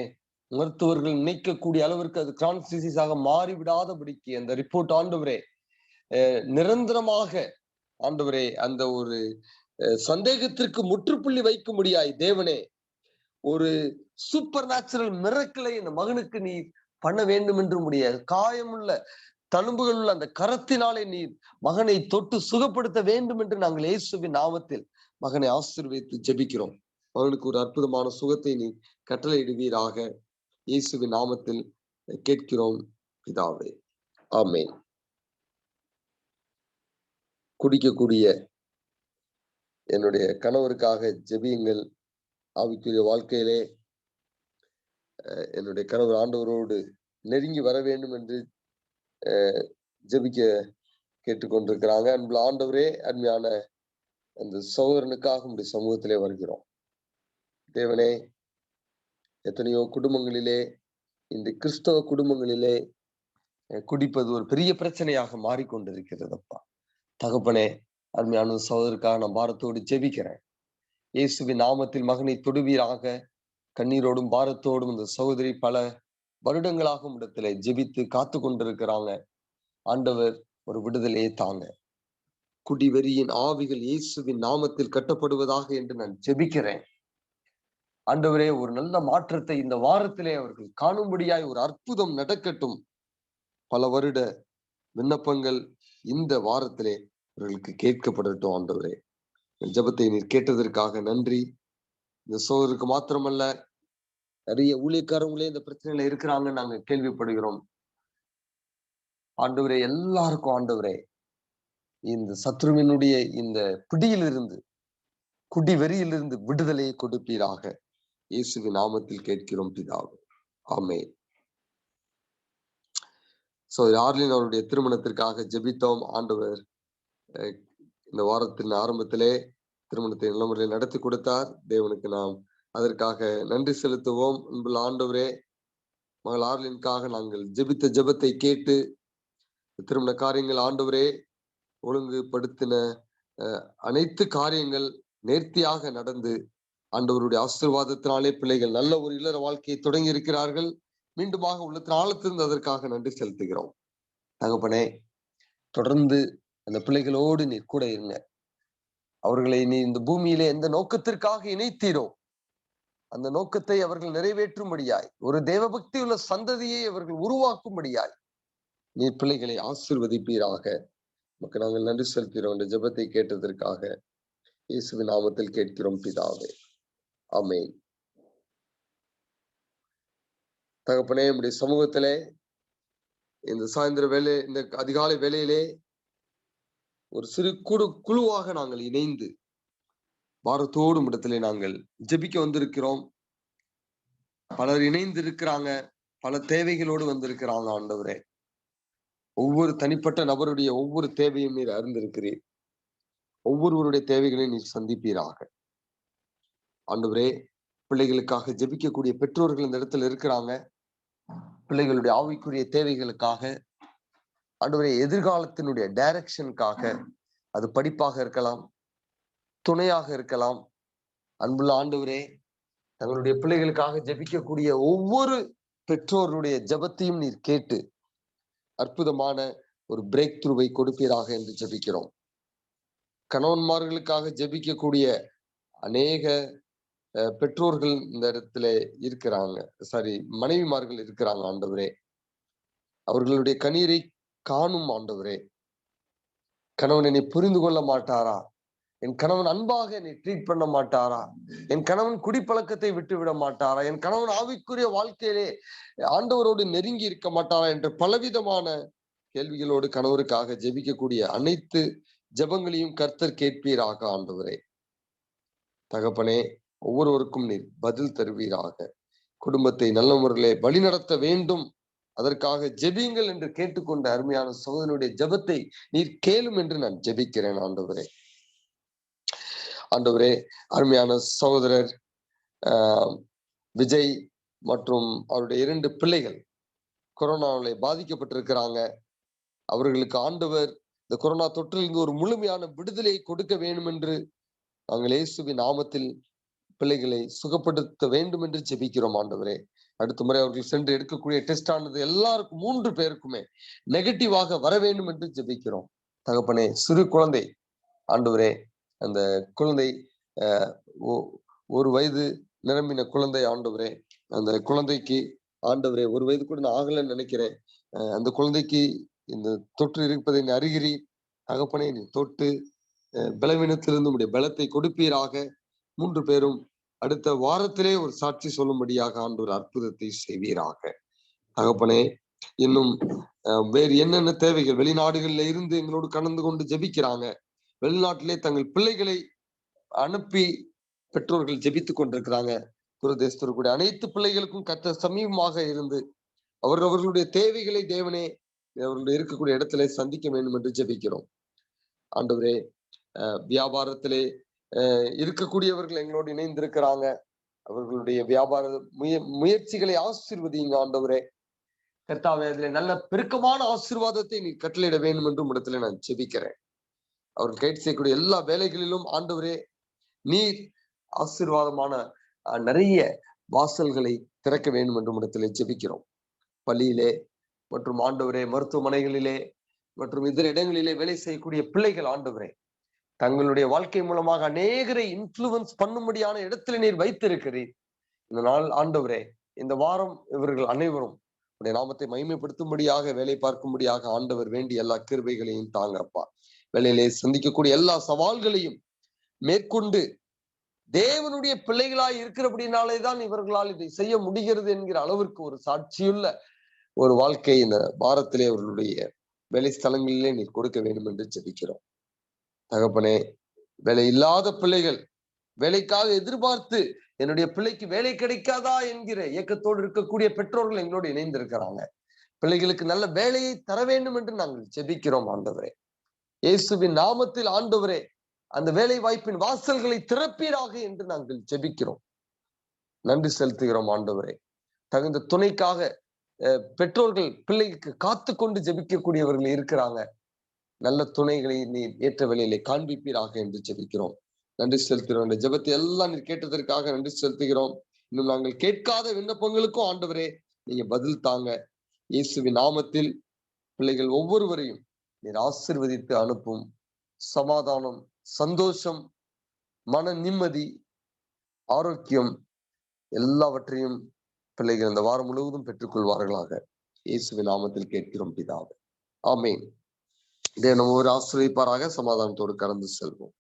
மருத்துவர்கள் நினைக்கக்கூடிய அளவிற்கு அது கிரானிக் டிசீஸாக மாறிவிடாதபடிக்கு அந்த ரிப்போர்ட் ஆண்டவரே நிரந்தரமாக ஆண்டவரே அந்த ஒரு சந்தேகத்திற்கு முற்றுப்புள்ளி வைக்க முடியாய் தேவனே, ஒரு சூப்பர் நேச்சுரல் மிரக்கிளை இந்த மகனுக்கு நீ பண்ண வேண்டும் என்று முடியாது. காயமுள்ள தழும்புகள் உள்ள அந்த கரத்தினாலே நீர் மகனை தொட்டு சுகப்படுத்த வேண்டும் என்று நாங்கள் இயேசுவின் நாமத்தில் மகனை ஆசீர்வதித்து ஜெபிக்கிறோம். மகனுக்கு ஒரு அற்புதமான சுகத்தை நீ கட்டளையிடுவீராக. இயேசுவின் நாமத்தில் கேட்கிறோம் பிதாவே, ஆமென். குடிக்கக்கூடிய என்னுடைய கணவருக்காக ஜெபியுங்கள். ஆவிக்குரிய வாழ்க்கையிலே என்னுடைய கணவர் ஆண்டவரோடு நெருங்கி வர வேண்டும் என்று ஜெபிக்க கேட்டுக்கொண்டிருக்கிறாங்க. அன்புள்ள ஆண்டவரே, அருமையான அந்த சகோதரனுக்காக உடைய சமூகத்திலே வருகிறோம். தேவனே, எத்தனையோ குடும்பங்களிலே, இந்த கிறிஸ்தவ குடும்பங்களிலே குடிப்பது ஒரு பெரிய பிரச்சனையாக மாறிக்கொண்டிருக்கிறதப்பா. தகப்பனே, அருமையான சகோதரருக்காக நான் பாரத்தோடு ஜெபிக்கிறேன். இயேசுவின் நாமத்தில் மகனை தொடுவீராக. கண்ணீரோடும் பாரத்தோடும் இந்த சகோதரி பல வருடங்களாக இடத்துல ஜெபித்து காத்து கொண்டிருக்கிறாங்க. ஆண்டவர் ஒரு விடுதலையை தாங்க. குடிவெறியின் ஆவிகள் இயேசுவின் நாமத்தில் கட்டப்படுவதாக என்று நான் ஜெபிக்கிறேன். ஆண்டவரே, ஒரு நல்ல மாற்றத்தை இந்த வாரத்திலே அவர்கள் காணும்படியாய் ஒரு அற்புதம் நடக்கட்டும். பல வருட விண்ணப்பங்கள் இந்த வாரத்திலே அவர்களுக்கு கேட்கப்படட்டும். ஆண்டவரே, ஜெபத்தை நீர் கேட்டதற்காக நன்றி. இந்த சோதருக்கு மாத்திரமல்ல, நிறைய ஊழியக்காரங்களே இந்த பிரச்சனையில இருக்கிறாங்க நாங்க கேள்விப்படுகிறோம். ஆண்டவரே, எல்லாருக்கும் ஆண்டவரே இந்த சத்ருவினுடைய இந்த பிடியிலிருந்து, குடி வெறியிலிருந்து விடுதலையை கொடுப்பீராக. இயேசுவின் நாமத்தில் கேட்கிறோம் பிதாவே, ஆமென். சோ யார்லின் அவருடைய திருமணத்திற்காக ஜெபித்தோம். ஆண்டவர் இந்த வாரத்தின் ஆரம்பத்திலே திருமணத்தை நல்ல முறையில் நடத்தி கொடுத்தார். தேவனுக்கு நாம் அதற்காக நன்றி செலுத்துவோம். அன்புள்ள ஆண்டவரே, மகள் ஆர்லினுக்காக நாங்கள் ஜெபித்த ஜெபத்தை கேட்டு திருமண காரியங்கள் ஆண்டவரே ஒழுங்குபடுத்தின அனைத்து காரியங்கள் நேர்த்தியாக நடந்து ஆண்டவருடைய ஆசீர்வாதத்தினாலே பிள்ளைகள் நல்ல ஒரு இல்லற வாழ்க்கையை தொடங்கி இருக்கிறார்கள். மீண்டுமாக உள்ளத்தின் ஆழத்திலிருந்து அதற்காக நன்றி செலுத்துகிறோம். தகப்பனே, தொடர்ந்து அந்த பிள்ளைகளோடு நீர் கூட இருங்க. அவர்களை நீ இந்த பூமியிலே எந்த நோக்கத்திற்காக இணைத்தீரோ அந்த நோக்கத்தை அவர்கள் நிறைவேற்றும்படியாய், ஒரு தேவபக்தி உள்ள சந்ததியை அவர்கள் உருவாக்கும்படியாய் நீ பிள்ளைகளை ஆசீர்வதிப்பீராக. நமக்கு நாங்கள் நன்றி செலுத்துகிறோம். இந்த ஜெபத்தை கேட்டதற்காக இயேசுவின் நாமத்தில் கேட்கிறோம் பிதாவே, ஆமென். தகப்பனே, நம்முடைய சமூகத்திலே இந்த சாயந்தர வேலை, இந்த அதிகாலை வேலையிலே ஒரு சிறு குழுவாக நாங்கள் இணைந்து பாரத்தோடும் இடத்திலே நாங்கள் ஜெபிக்க வந்திருக்கிறோம். பலர் இணைந்து இருக்கிறாங்க, பல தேவைகளோடு வந்திருக்கிறாங்க ஆண்டவரே. ஒவ்வொரு தனிப்பட்ட நபருடைய ஒவ்வொரு தேவையும் நீர் அறிந்திருக்கிறீர். ஒவ்வொருவருடைய தேவைகளையும் நீர் சந்திப்பீராக. ஆண்டவரே, பிள்ளைகளுக்காக ஜெபிக்கக்கூடிய பெற்றோர்கள் இந்த இடத்துல இருக்கிறாங்க. பிள்ளைகளுடைய ஆவிக்குரிய தேவைகளுக்காக, ஆண்டவரே, எதிர்காலத்தினுடைய டைரக்ஷனுக்காக, அது படிப்பாக இருக்கலாம், துணையாக இருக்கலாம். அன்புள்ள ஆண்டவரே, தங்களுடைய பிள்ளைகளுக்காக ஜெபிக்கக்கூடிய ஒவ்வொரு பெற்றோருடைய ஜெபத்தையும் நீர் கேட்டு அற்புதமான ஒரு பிரேக் த்ரூவை கொடுப்பீராக என்று ஜெபிக்கிறோம். கணவன்மார்களுக்காக ஜெபிக்கக்கூடிய அநேக பெற்றோர்கள் இந்த இடத்துல இருக்கிறாங்க, மனைவிமார்கள் இருக்கிறாங்க ஆண்டவரே. அவர்களுடைய கண்ணீரை காணும் ஆண்டவரே. கணவன் என்னை புரிந்து கொள்ள மாட்டாரா? என் கணவன் அன்பாக என்னை ட்ரீட் பண்ண மாட்டாரா? என் கணவன் குடிப்பழக்கத்தை விட்டு விட மாட்டாரா? என் கணவன் ஆவிக்குரிய வாழ்க்கையிலே ஆண்டவரோடு நெருங்கி இருக்க மாட்டாரா என்ற பலவிதமான கேள்விகளோடு கணவருக்காக ஜெபிக்கக்கூடிய அனைத்து ஜெபங்களையும் கர்த்தர் கேட்பீராக ஆண்டவரே. தகப்பனே, ஒவ்வொருவருக்கும் நீர் பதில் தருவீராக. குடும்பத்தை நல்ல முறையிலே வழிநடத்த வேண்டும், அதற்காக ஜெபியுங்கள் என்று கேட்டுக்கொண்ட அருமையான சகோதரனுடைய ஜெபத்தை நீர் கேளும் என்று நான் ஜெபிக்கிறேன் ஆண்டவரே. ஆண்டவரே, அருமையான சகோதரர் விஜய் மற்றும் அவருடைய 2 பிள்ளைகள் கொரோனாவில் பாதிக்கப்பட்டிருக்கிறாங்க. அவர்களுக்கு ஆண்டவர் இந்த கொரோனா தொற்றிலிருந்து ஒரு முழுமையான விடுதலையை கொடுக்க வேண்டும் என்று நாங்கள் இயேசுவின் நாமத்தில் பிள்ளைகளை சுகப்படுத்த வேண்டும் என்று ஜெபிக்கிறோம் ஆண்டவரே. அடுத்த முறை அவர்கள் சென்று எடுக்கக்கூடிய டெஸ்ட் ஆனது எல்லாருக்கும் 3 பேருக்குமே நெகட்டிவாக வர வேண்டும் என்று ஜெபிக்கிறோம். தகப்பனே, சிறு குழந்தை ஆண்டவரே, அந்த குழந்தை 1 வயது நிரம்பின குழந்தை ஆண்டவரே. அந்த குழந்தைக்கு ஆண்டவரே 1 வயது கூட நான் ஆகலன்னு நினைக்கிறேன். அந்த குழந்தைக்கு இந்த தொற்று இருப்பதை நீ அறிகிறீர். தகப்பனே, நீ தொட்டு பலவீனத்திலிருந்து உடைய பலத்தை கொடுப்பீராக. 3 பேரும் அடுத்த வாரத்திலே ஒரு சாட்சி சொல்லும்படியாக ஆண்டவர் அற்புதத்தை செய்வீராக. தகப்பனே, இன்னும் வேறு என்னென்ன தேவைகள் வெளிநாடுகள்ல இருந்து எங்களோடு கலந்து கொண்டு ஜெபிக்கிறாங்க. வெளிநாட்டிலே தங்கள் பிள்ளைகளை அனுப்பி பெற்றோர்கள் ஜெபித்துக் கொண்டிருக்கிறாங்க. துரதேசத்திற்குரிய அனைத்து பிள்ளைகளுக்கும் கர்த்தர் சமீபமாக இருந்து அவர்களுடைய தேவைகளை தேவனே அவர்களுடைய இருக்கக்கூடிய இடத்துல சந்திக்க வேண்டும் என்று ஜெபிக்கிறோம் ஆண்டவரே. வியாபாரத்திலே இருக்கக்கூடியவர்கள் எங்களோடு இணைந்திருக்கிறாங்க. அவர்களுடைய வியாபார முயற்சிகளை ஆசீர்வதிங்க ஆண்டவரே. கர்த்தாவே, அதிலே நல்ல பெருக்கமான ஆசீர்வாதத்தை நீ கட்டளையிட வேண்டும் என்று இடத்துல நான் ஜெபிக்கிறேன். அவர்கள் கைது செய்யக்கூடிய எல்லா வேலைகளிலும் ஆண்டவரே நீர் ஆசீர்வாதமான நிறைய வாசல்களை திறக்க வேண்டும் என்று இடத்துல ஜெபிக்கிறோம். பள்ளியிலே மற்றும் ஆண்டவரே மருத்துவமனைகளிலே மற்றும் இதர இடங்களிலே வேலை செய்யக்கூடிய பிள்ளைகள் ஆண்டவரே, தங்களுடைய வாழ்க்கை மூலமாக அநேகரை இன்ஃப்ளூயன்ஸ் பண்ணும்படியான இடத்துல நீர் வைத்திருக்கிறீர். இந்த நாள் ஆண்டவரே, இந்த வாரம் இவர்கள் அனைவரும் உடைய நாமத்தை மகிமைப்படுத்தும்படியாக வேலை பார்க்கும்படியாக ஆண்டவர் வேண்டிய எல்லா கிருபைகளையும் தாங்கப்பா. வேலையிலே சந்திக்கக்கூடிய எல்லா சவால்களையும் மேற்கொண்டு தேவனுடைய பிள்ளைகளாய் இருக்கிறபடினாலேதான் இவர்களால் இதை செய்ய முடிகிறது என்கிற அளவிற்கு ஒரு சாட்சியுள்ள ஒரு வாழ்க்கை இந்த வாரத்திலே அவர்களுடைய வேலை ஸ்தலங்களிலே நீர் கொடுக்க வேண்டும் என்று ஜெபிக்கிறோம். தகப்பனே, வேலை இல்லாத பிள்ளைகள் வேலைக்காக எதிர்பார்த்து என்னுடைய பிள்ளைக்கு வேலை கிடைக்காதா என்கிற இயக்கத்தோடு இருக்கக்கூடிய பெற்றோர்கள் எங்களோடு இணைந்திருக்கிறாங்க. பிள்ளைகளுக்கு நல்ல வேலையை தர வேண்டும் என்று நாங்கள் ஜெபிக்கிறோம் ஆண்டவரே. இயேசுவின் நாமத்தில் ஆண்டவரே, அந்த வேலை வாய்ப்பின் வாசல்களை திறப்பீராக என்று நாங்கள் ஜெபிக்கிறோம். நன்றி செலுத்துகிறோம் ஆண்டவரே. தகுந்த துணைக்காக பெற்றோர்கள் பிள்ளைக்கு காத்து கொண்டு ஜெபிக்கக்கூடியவர்கள் இருக்கிறாங்க. நல்ல துணைகளை நீர் ஏற்ற வேலையிலே காண்பிப்பீராக என்று ஜெபிக்கிறோம். நன்றி செலுத்துகிறோம். இந்த ஜெபத்தை எல்லாம் நீர் கேட்டதற்காக நன்றி செலுத்துகிறோம். இன்னும் நாங்கள் கேட்காத விண்ணப்பங்களுக்கும் ஆண்டவரே நீங்க பதில் தாங்க. இயேசுவின் நாமத்தில் பிள்ளைகள் ஒவ்வொருவரையும் நீர் ஆசீர்வதித்து அனுப்பும். சமாதானம், சந்தோஷம், மன நிம்மதி, ஆரோக்கியம் எல்லாவற்றையும் பிள்ளைகள் இந்த வாரம் முழுவதும் பெற்றுக்கொள்வார்களாக. இயேசுவின் நாமத்தில் கேட்கிறோம் பிதாவே, ஆமென். தேவன் நம்ம ஒரு ஆசீர்வதிப்பாராக. சமாதானத்தோடு கடந்து செல்வோம்.